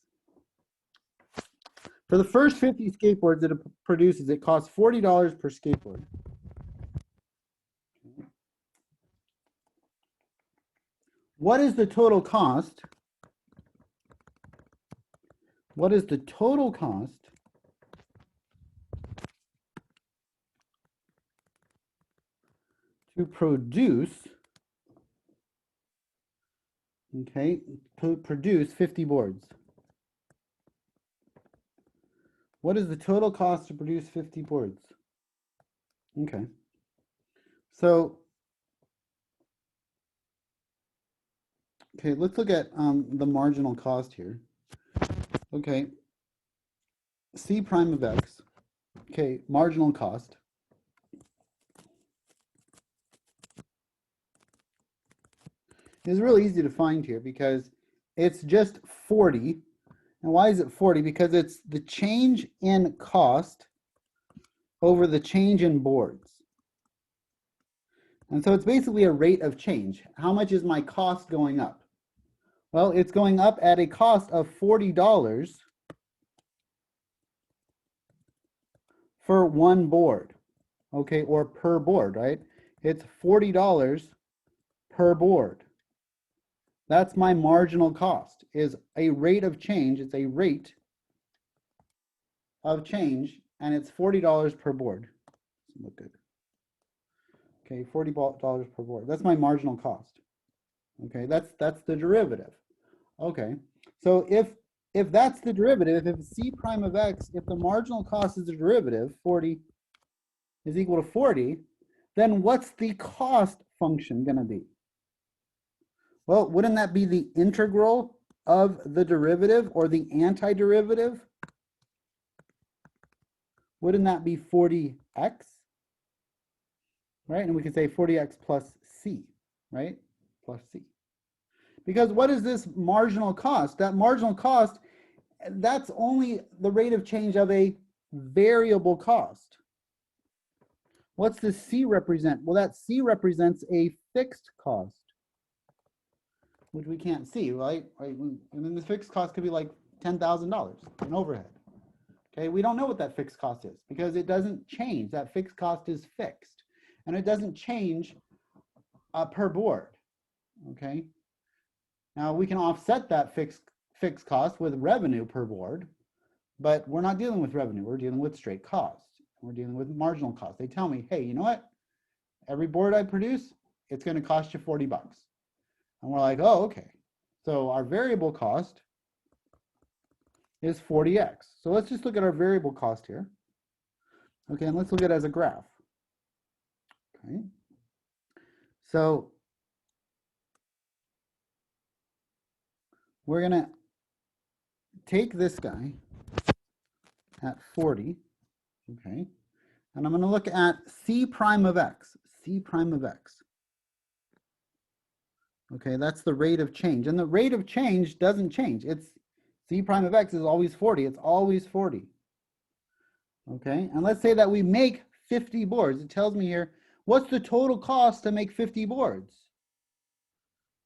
For the first 50 skateboards that it produces, it costs $40 per skateboard. What is the total cost? What is the total cost to produce, okay, to produce 50 boards? What is the total cost to produce 50 boards? Okay. So, okay, let's look at the marginal cost here. Okay, C prime of X, okay, marginal cost. Is really easy to find here because it's just 40. And why is it 40? Because it's the change in cost over the change in boards. And so it's basically a rate of change. How much is my cost going up? Well, it's going up at a cost of $40 for one board, okay, or per board, right? It's $40 per board. That's my marginal cost, is a rate of change. It's a rate of change, and it's $40 per board. Look good. Okay, $40 per board. That's my marginal cost. Okay, that's the derivative. Okay, so if that's the derivative, if C prime of X, if the marginal cost is the derivative, 40 is equal to 40, then what's the cost function going to be? Well, wouldn't that be the integral of the derivative or the antiderivative? Wouldn't that be 40x? Right, and we could say 40x plus C, right? Plus C. Because what is this marginal cost? That marginal cost, that's only the rate of change of a variable cost. What's the C represent? Well, that C represents a fixed cost, which we can't see, right? And then the fixed cost could be like $10,000 in overhead. Okay, we don't know what that fixed cost is because it doesn't change. That fixed cost is fixed, and it doesn't change per board. Okay. Now we can offset that fixed cost with revenue per board, but we're not dealing with revenue. We're dealing with straight cost. We're dealing with marginal cost. They tell me, hey, you know what? Every board I produce, it's going to cost you $40. And we're like, oh, okay. So our variable cost is 40x. So let's just look at our variable cost here. Okay, and let's look at it as a graph. Okay. So we're going to take this guy at 40, okay, and I'm going to look at C prime of X, C prime of X. Okay, that's the rate of change, and the rate of change doesn't change. It's C prime of X is always 40, it's always 40. Okay, and let's say that we make 50 boards. It tells me here, what's the total cost to make 50 boards?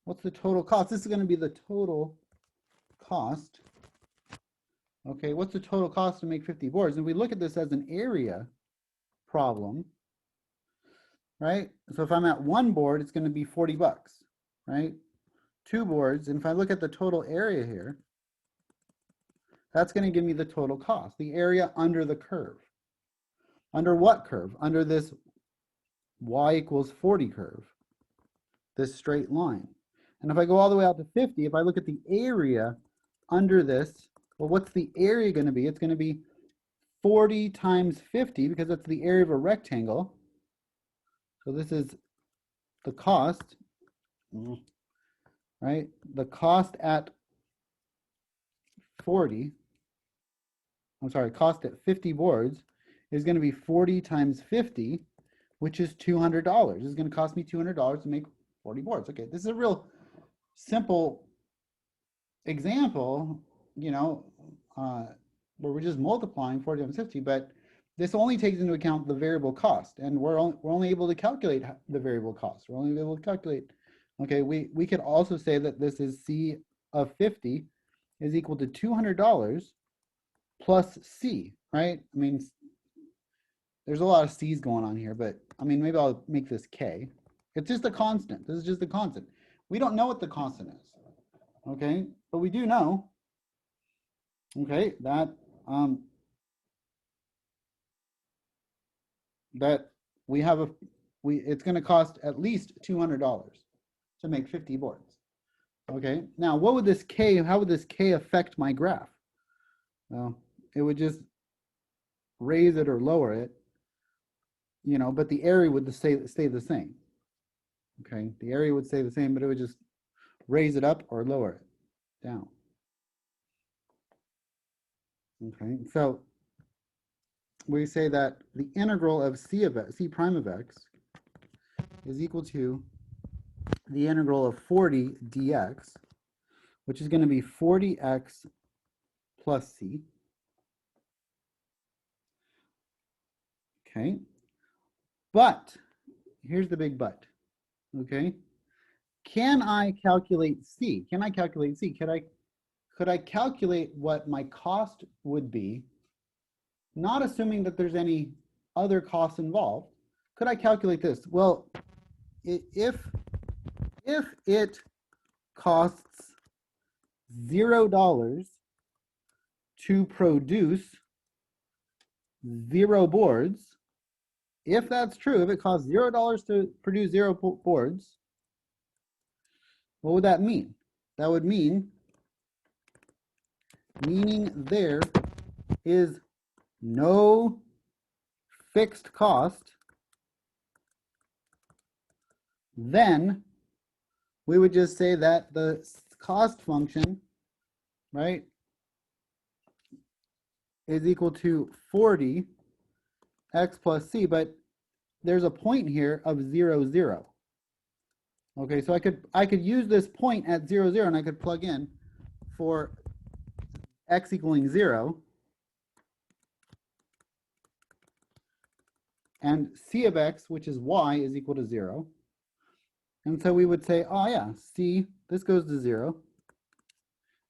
What's the total cost? This is going to be the total cost. Okay, what's the total cost to make 50 boards? And we look at this as an area problem, right? So if I'm at one board, it's going to be $40, right? 2 boards, and if I look at the total area here, that's going to give me the total cost, the area under the curve. Under what curve? Under this y equals 40 curve, this straight line. And if I go all the way out to 50, if I look at the area under this, well, what's the area going to be? It's going to be 40 times 50 because that's the area of a rectangle. So this is the cost, right? The cost at 40, I'm sorry, cost at 50 boards is going to be 40 times 50, which is $200. It's going to cost me $200 to make 40 boards. Okay, this is a real simple example, you know, where we're just multiplying 40 times 50, but this only takes into account the variable cost, and we're only able to calculate the variable cost. We're only able to calculate, okay, we could also say that this is C of 50 is equal to $200 plus C, right? I mean, there's a lot of C's going on here, but I mean, maybe I'll make this K. It's just a constant. This is just a constant. We don't know what the constant is, okay? But we do know, okay, that that we have it's going to cost at least $200 to make 50 boards. Okay, now what would this K, how would this K affect my graph? Well, it would just raise it or lower it, you know, but the area would stay the same. Okay, the area would stay the same, but it would just raise it up or lower it down. Okay, so we say that the integral of C prime of X is equal to the integral of 40 dx, which is going to be 40x plus C. Okay, but here's the big but. Okay, can I calculate C? Can I calculate C? Could I calculate what my cost would be, not assuming that there's any other costs involved? Could I calculate this? Well, if it costs $0 to produce 0 boards, if that's true, if it costs $0 to produce 0 boards, what would that mean? That would meaning there is no fixed cost, then we would just say that the cost function, right, is equal to 40 x plus c, but there's a point here of 0, 0. Okay, so I could use this point at 0, 0, and I could plug in for x equaling 0, and c of x, which is y, is equal to 0. And so we would say, oh yeah, c, this goes to 0,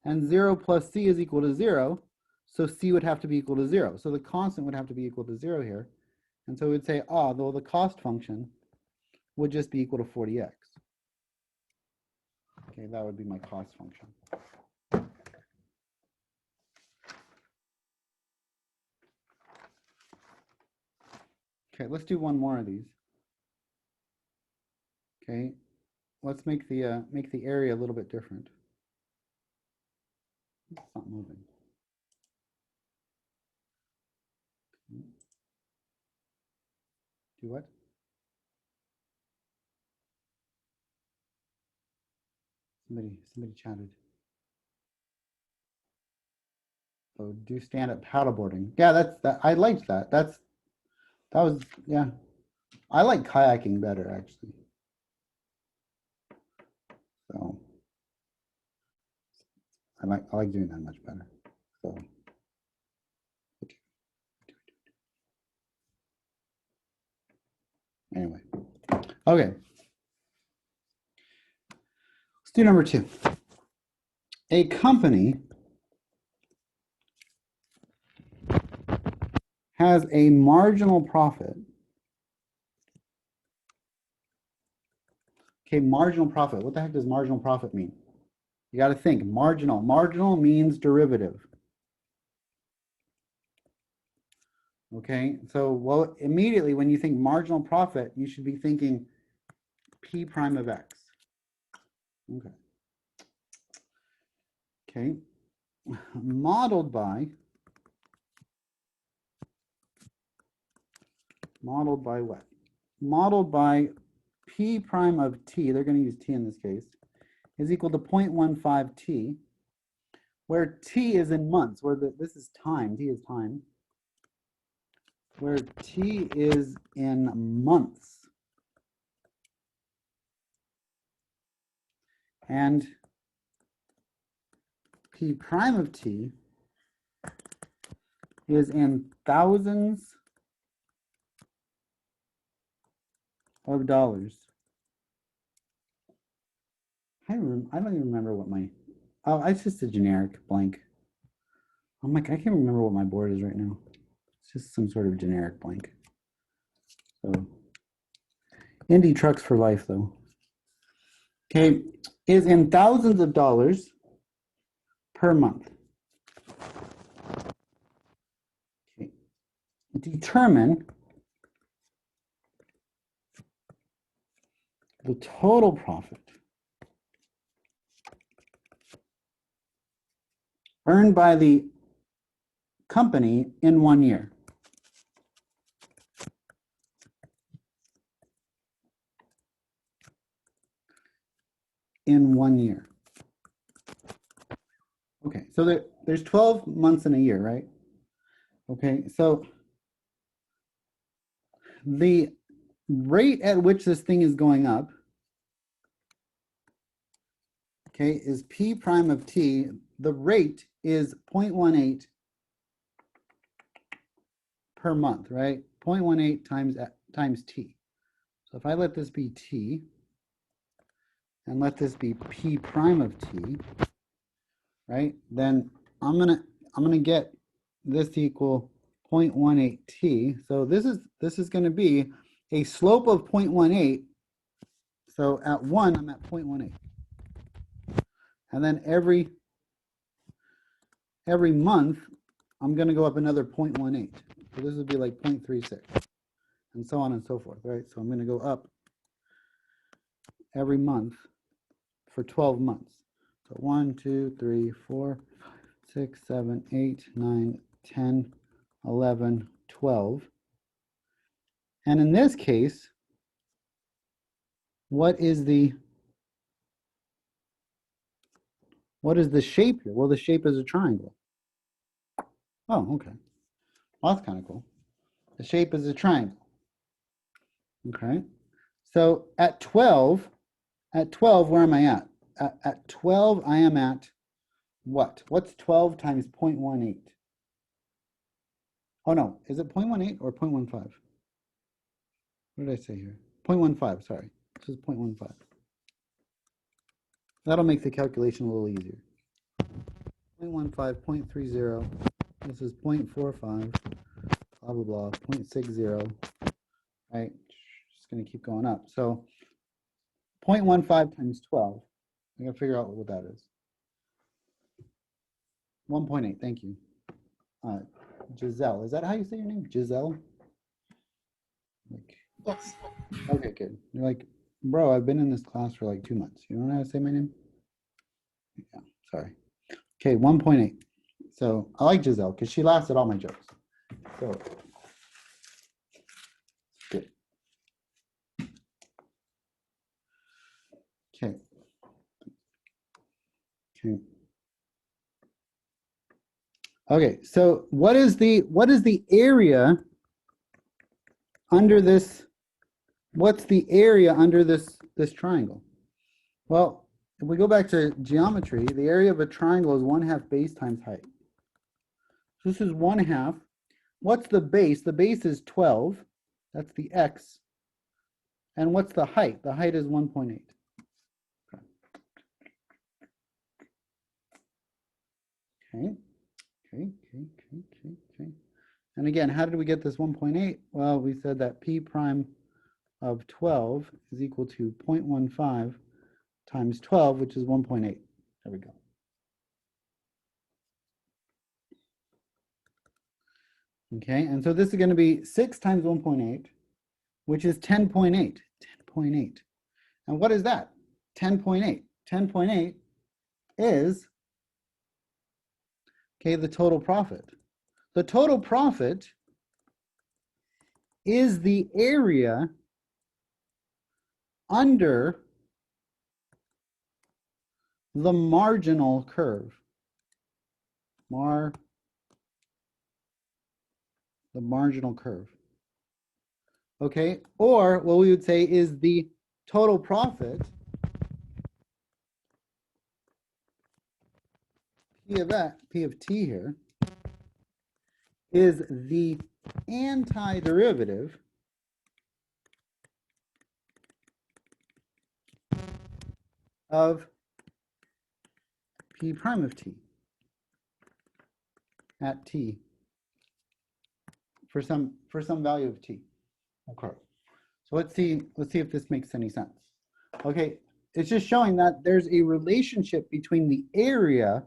and 0 plus c is equal to 0, so c would have to be equal to 0. So the constant would have to be equal to 0 here. And so we'd say, though the cost function would just be equal to 40x. Okay, that would be my cost function. Okay, let's do one more of these. Okay, let's make the area a little bit different. It's not moving. Do what? Somebody chatted. Oh, do stand-up paddleboarding. Yeah, that. I liked that. That was, yeah. I like kayaking better, actually. So I like doing that much better. So anyway, okay. Let's do number 2. A company has a marginal profit. Okay, marginal profit. What the heck does marginal profit mean? You got to think, marginal. Marginal means derivative. Okay, so well, immediately when you think marginal profit, you should be thinking P prime of X. Okay. Okay, modeled by what? Modeled by P prime of T, they're going to use T in this case, is equal to 0.15 T, where T is in months, where this is time, T is time, where T is in months. And P prime of T is in thousands of dollars. I don't even remember what my, it's just a generic blank. I'm like, I can't remember what my board is right now. It's just some sort of generic blank. So, Indy Trucks for life though. Okay, is in thousands of dollars per month. Okay, determine the total profit earned by the company in 1 year. In 1 year. Okay, so there's 12 months in a year, right? Okay, so the rate at which this thing is going up, okay, is P prime of T. The rate is 0.18 per month, right? 0.18 times T. So if I let this be T, and let this be P prime of T, right? Then I'm gonna get this to equal 0.18 T. So this is gonna be a slope of 0.18. So at 1, I'm at 0.18. And then every month, I'm gonna go up another 0.18. So this would be like 0.36 and so on and so forth, right? So I'm going to go up every month for 12 months. So 1, 2, 3, 4, 6, 7, 8, 9, 10, 11, 12. And in this case, what is the shape here? Well, the shape is a triangle. Oh, okay. Well, that's kind of cool. The shape is a triangle. Okay. So at 12, where am I at? At 12, I am at what? What's 12 times 0.18? Oh, no. Is it 0.18 or 0.15? What did I say here? 0.15, sorry. This is 0.15. That'll make the calculation a little easier. 0.15, 0.30. This is 0.45, blah, blah, blah, 0.60, right? Just going to keep going up. So 0.15 times 12. I got to figure out what that is. 1.8, thank you. Giselle, is that how you say your name? Giselle? Like,
Yes.
okay, good. You're like, bro, I've been in this class for like 2 months. You don't know how to say my name? Yeah, sorry. Okay, 1.8. So I like Giselle because she laughs at all my jokes. So good. Okay. Okay. Okay, so what is the area under this? What's the area under this triangle? Well, if we go back to geometry, the area of a triangle is 1/2 base times height. So this is 1/2. What's the base? The base is 12. That's the x. And what's the height? The height is 1.8. Okay. Okay. And again, how did we get this 1.8? Well, we said that p prime of 12 is equal to 0.15 times 12, which is 1.8. There we go. Okay, and so this is going to be 6 times 1.8, which is 10.8. 10.8. And what is that? 10.8. 10.8 is, okay, the total profit. The total profit is the area under the marginal curve. The marginal curve. Okay, or what we would say is the total profit P of t here is the antiderivative of p prime of t at t for some value of t. Okay. So let's see if this makes any sense. Okay, it's just showing that there's a relationship between the area,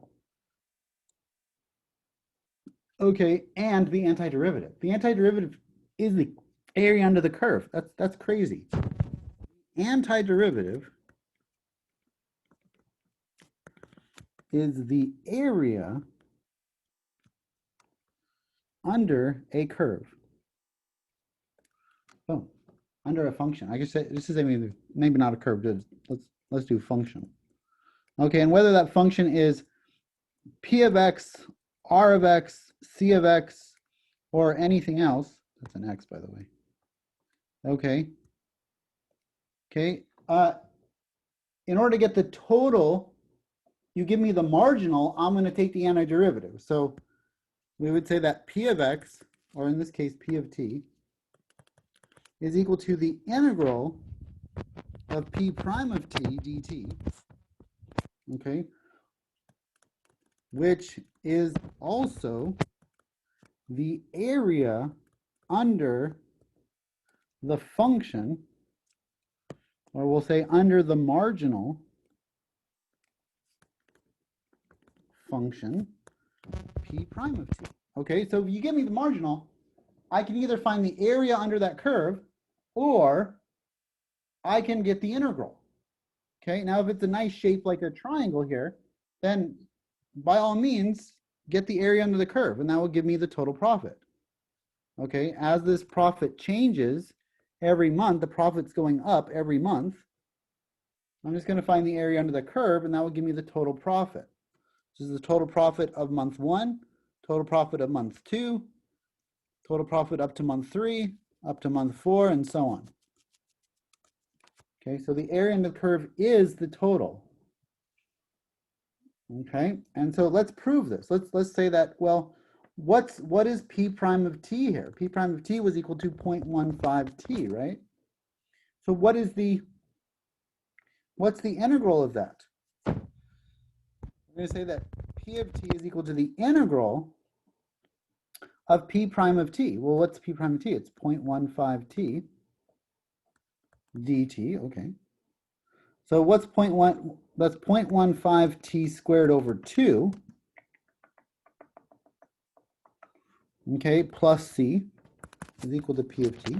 okay, and the antiderivative. The antiderivative is the area under the curve. That's crazy. Antiderivative is the area under a curve. Oh, under a function. I guess this is maybe not a curve. Let's do function. Okay, and whether that function is p of x, r of x, c of x, or anything else. That's an x, by the way. Okay. Okay. In order to get the total, you give me the marginal, I'm going to take the antiderivative. So we would say that p of x, or in this case, p of t, is equal to the integral of p prime of t dt, okay, which is also the area under the function, or we'll say under the marginal function p prime of t. Okay, so if you give me the marginal, I can either find the area under that curve or I can get the integral. Okay, now if it's a nice shape like a triangle here, then by all means, get the area under the curve and that will give me the total profit. Okay, as this profit changes every month, the profit's going up every month. I'm just going to find the area under the curve and that will give me the total profit. This is the total profit of month 1, total profit of month 2, total profit up to month 3, up to month 4, and so on. Okay, so the area under the curve is the total. Okay, and so let's prove this. Let's say that, well, what is P prime of t here? P prime of t was equal to 0.15 t, right? So what's the integral of that? We're going to say that P of t is equal to the integral of P prime of t. Well, what's P prime of t? It's 0.15 t dt, okay. So what's 0.1, that's 0.15 t squared over 2, okay, plus c is equal to P of t.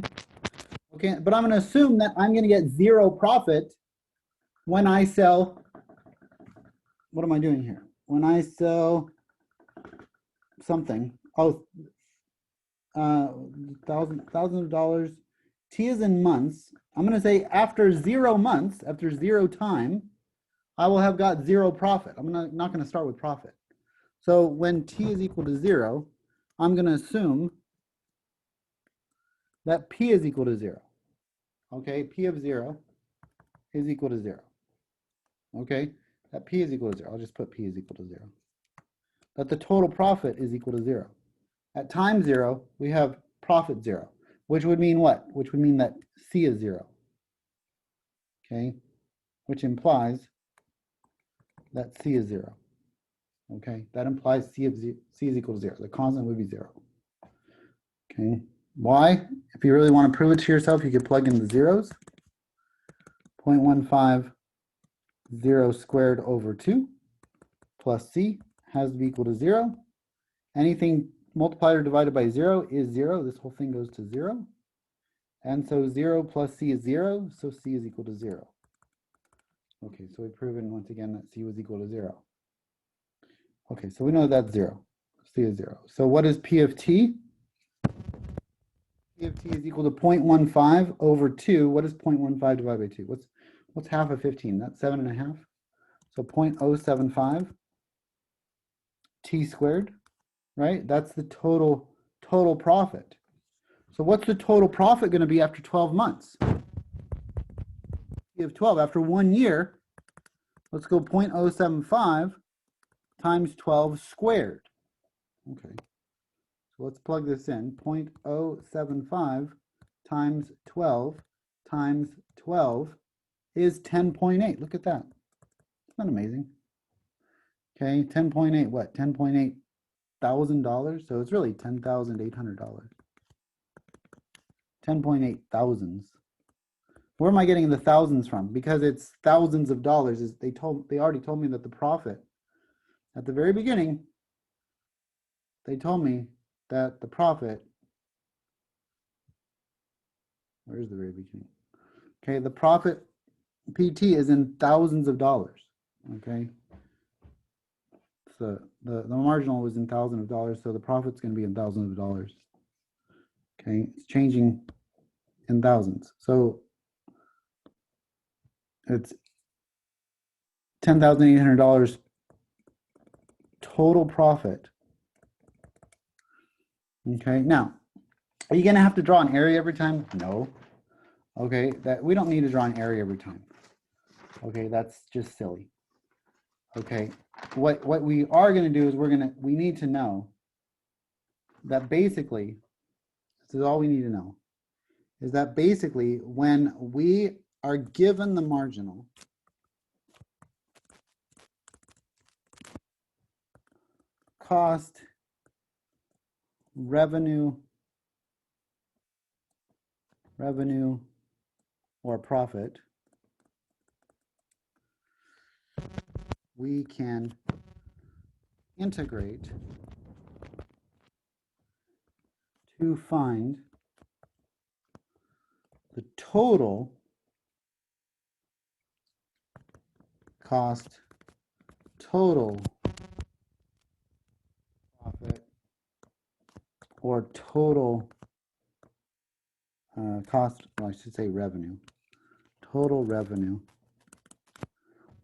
Okay, but I'm going to assume that I'm going to get 0 profit when I sell, what am I doing here? When I sell something, thousands of dollars, t is in months. I'm going to say after 0 months, after 0 time, I will have got 0 profit. I'm not going to start with profit. So when t is equal to 0, I'm going to assume that p is equal to 0. Okay, p of 0 is equal to 0. Okay, that p is equal to 0. I'll just put p is equal to 0. That the total profit is equal to 0. At time 0, we have profit 0, which would mean what? Which would mean that c is 0. Okay, which implies that c is 0. Okay, that implies c is equal to 0. The constant would be 0. Okay, why? If you really want to prove it to yourself, you could plug in the zeros. 0.15 0 squared over 2 plus c has to be equal to 0. Anything multiplied or divided by 0 is 0. This whole thing goes to 0. And so 0 plus c is 0, so c is equal to 0. Okay, so we've proven once again that c was equal to 0. Okay, so we know that's 0. C is 0. So what is P of t? P of t is equal to 0.15 over 2. What is 0.15 divided by 2? What's half of 15? That's 7.5. So 0.075 t squared, right? That's the total profit. So what's the total profit going to be after 12 months? P of 12, after 1 year, let's go 0.075 times 12 squared. Okay, so let's plug this in. 0.075 times 12 times 12 is 10.8. Look at that. Isn't that amazing? Okay, 10.8, what? 10.8 thousand dollars. So it's really $10,800. 10.8 thousands. Where am I getting the thousands from? Because it's thousands of dollars. They already told me that the profit at the very beginning, they told me that the profit, where's the very beginning? Okay, the profit PT is in thousands of dollars. Okay, so the marginal was in thousands of dollars, so the profit's going to be in thousands of dollars. Okay, it's changing in thousands. So it's $10,800 total profit. Okay, now, are you going to have to draw an area every time? No. Okay, that we don't need to draw an area every time. Okay, that's just silly. Okay, what we are going to do is we need to know that basically, this is all we need to know, is that basically when we are given the marginal, cost, revenue, or profit, we can integrate to find the total cost, total profit, or total cost, well, I should say revenue, total revenue,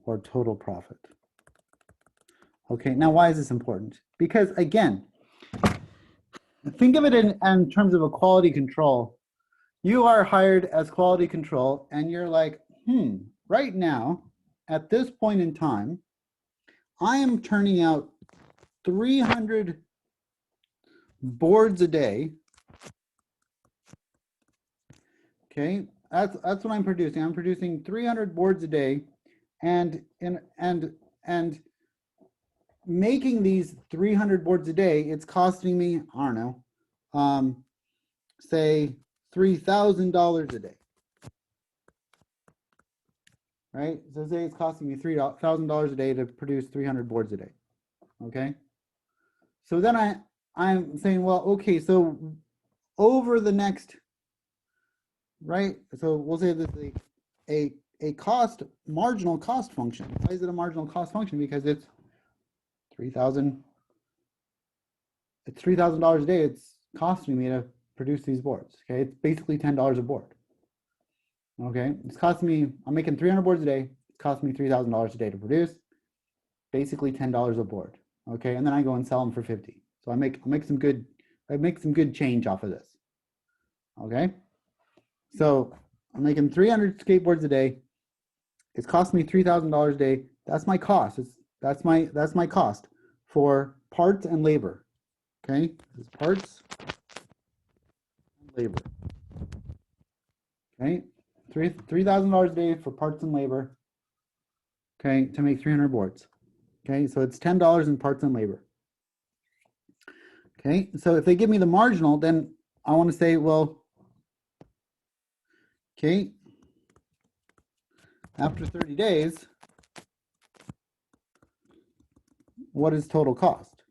or total profit. Okay, now why is this important? Because again, think of it in terms of a quality control. You are hired as quality control and you're like, right now, at this point in time, I am turning out 300 boards a day. Okay, that's what I'm producing. I'm producing 300 boards a day, and making these 300 boards a day, it's costing me, I don't know, say $3,000 a day. Right? So say it's costing me $3,000 a day to produce 300 boards a day. Okay? So then I'm saying, well, okay, so over the next, right? So we'll say this is a marginal cost function. Why is it a marginal cost function? Because it's $3,000 a day. It's costing me to produce these boards. Okay, it's basically $10 a board. Okay, it's costing me, I'm making 300 boards a day. It's costing me $3,000 a day to produce, basically $10 a board. Okay, and then I go and sell them for 50. So I make some good change off of this. Okay, so I'm making 300 skateboards a day. It's costing me $3,000 a day. That's my cost. That's my cost for parts and labor. Okay, it's parts and labor. Okay, $3,000 a day for parts and labor. Okay, to make 300 boards. Okay, so it's $10 in parts and labor. Okay, so if they give me the marginal, then I want to say, well, okay, after 30 days, what is total cost?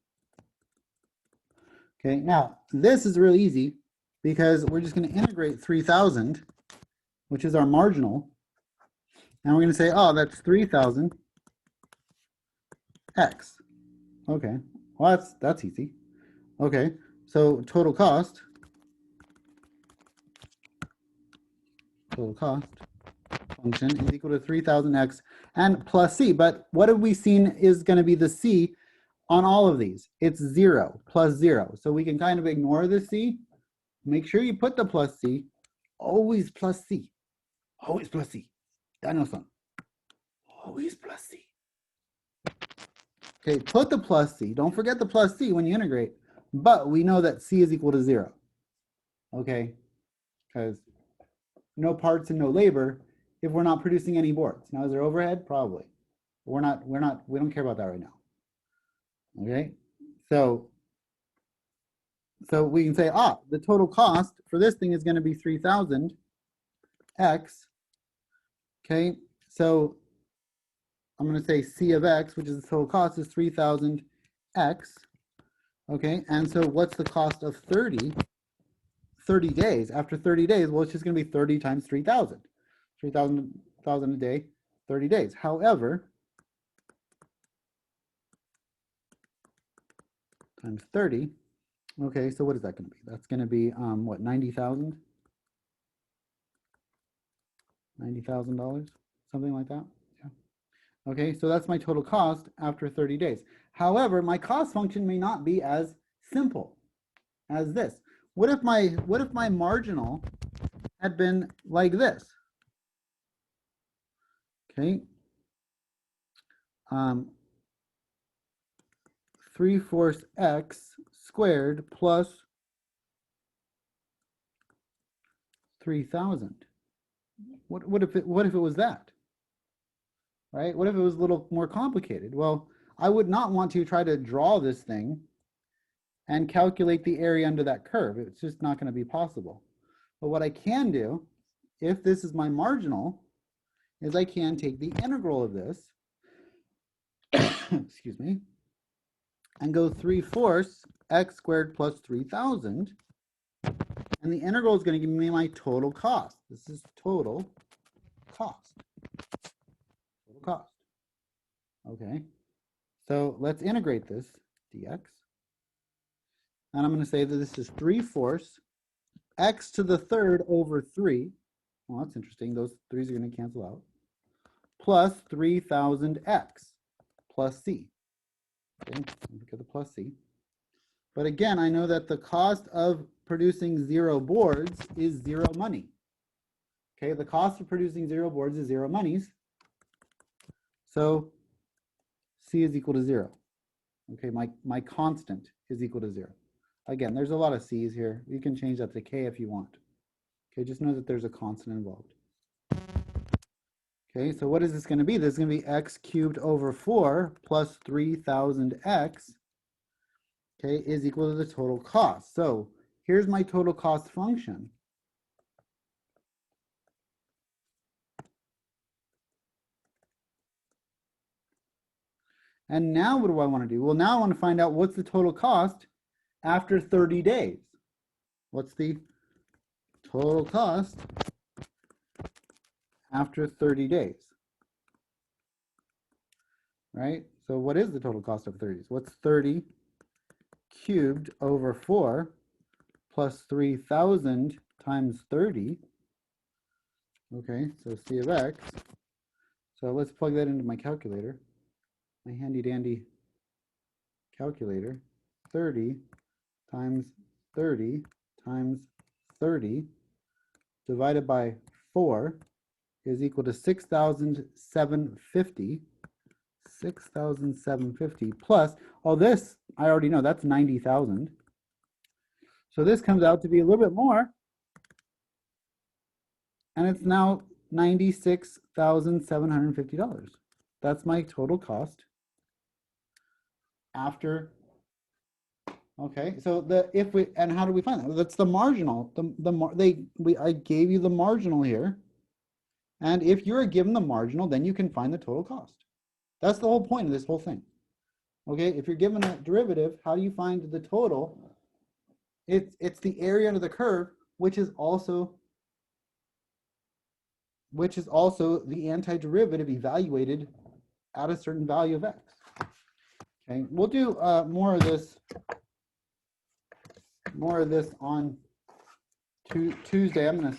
Okay, now this is really easy because we're just going to integrate 3,000, which is our marginal, and we're going to say, oh, that's 3,000 x. Okay, well that's easy. Okay, so total cost function is equal to 3,000x and plus c. But what have we seen is going to be the c on all of these? It's 0 plus 0. So we can kind of ignore the c. Make sure you put the plus c. Always plus c. Always plus c. Daniel-san. Always plus c. Okay, put the plus c. Don't forget the plus c when you integrate. But we know that c is equal to 0. Okay, because no parts and no labor if we're not producing any boards. Now, is there overhead? Probably. We don't care about that right now. Okay, so we can say, the total cost for this thing is going to be 3,000 x. Okay, so I'm going to say c of x, which is the total cost, is 3,000 x. Okay, and so what's the cost of 30 days? After 30 days, well, it's just going to be 30 times 3,000. 3,000 a day, 30 days. However, times 30, okay, so what is that going to be? That's going to be, what, 90,000? $90,000, something like that. Yeah. Okay, so that's my total cost after 30 days. However, my cost function may not be as simple as this. What if my marginal had been like this? Okay. 3/4 x squared plus 3,000. What if it was that? Right? What if it was a little more complicated? Well, I would not want to try to draw this thing and calculate the area under that curve. It's just not going to be possible. But what I can do, if this is my marginal, is I can take the integral of this, excuse me, and go 3/4 x squared plus 3,000. And the integral is going to give me my total cost. This is total cost. Total cost. Okay. So let's integrate this dx. And I'm going to say that this is 3/4 x to the third over 3. Well, that's interesting. Those 3's are going to cancel out. Plus 3,000x plus c. Okay, look at the plus c. But again, I know that the cost of producing 0 boards is 0 money. Okay, the cost of producing 0 boards is 0 monies. So c is equal to 0. Okay, my constant is equal to 0. Again, there's a lot of c's here. You can change that to k if you want. Okay, just know that there's a constant involved. Okay, so what is this going to be? This is going to be x cubed over 4 plus 3,000x, okay, is equal to the total cost. So here's my total cost function. And now what do I want to do? Well, now I want to find out what's the total cost after 30 days. What's the total cost after 30 days? Right? So what is the total cost of 30 days? What's 30 cubed over 4 plus 3,000 times 30? Okay, so c of x. So let's plug that into my calculator. My handy dandy calculator. 30 times 30 times 30 divided by 4 is equal to 6,750. 6,750 plus, all this, I already know, that's 90,000. So this comes out to be a little bit more. And it's now $96,750. That's my total cost after. Okay, so and how do we find that? Well, that's the marginal. I gave you the marginal here. And if you're given the marginal, then you can find the total cost. That's the whole point of this whole thing. Okay, if you're given a derivative, how do you find the total? It's the area under the curve, which is also the antiderivative evaluated at a certain value of x. Okay, we'll do more of this on Tuesday. I'm going to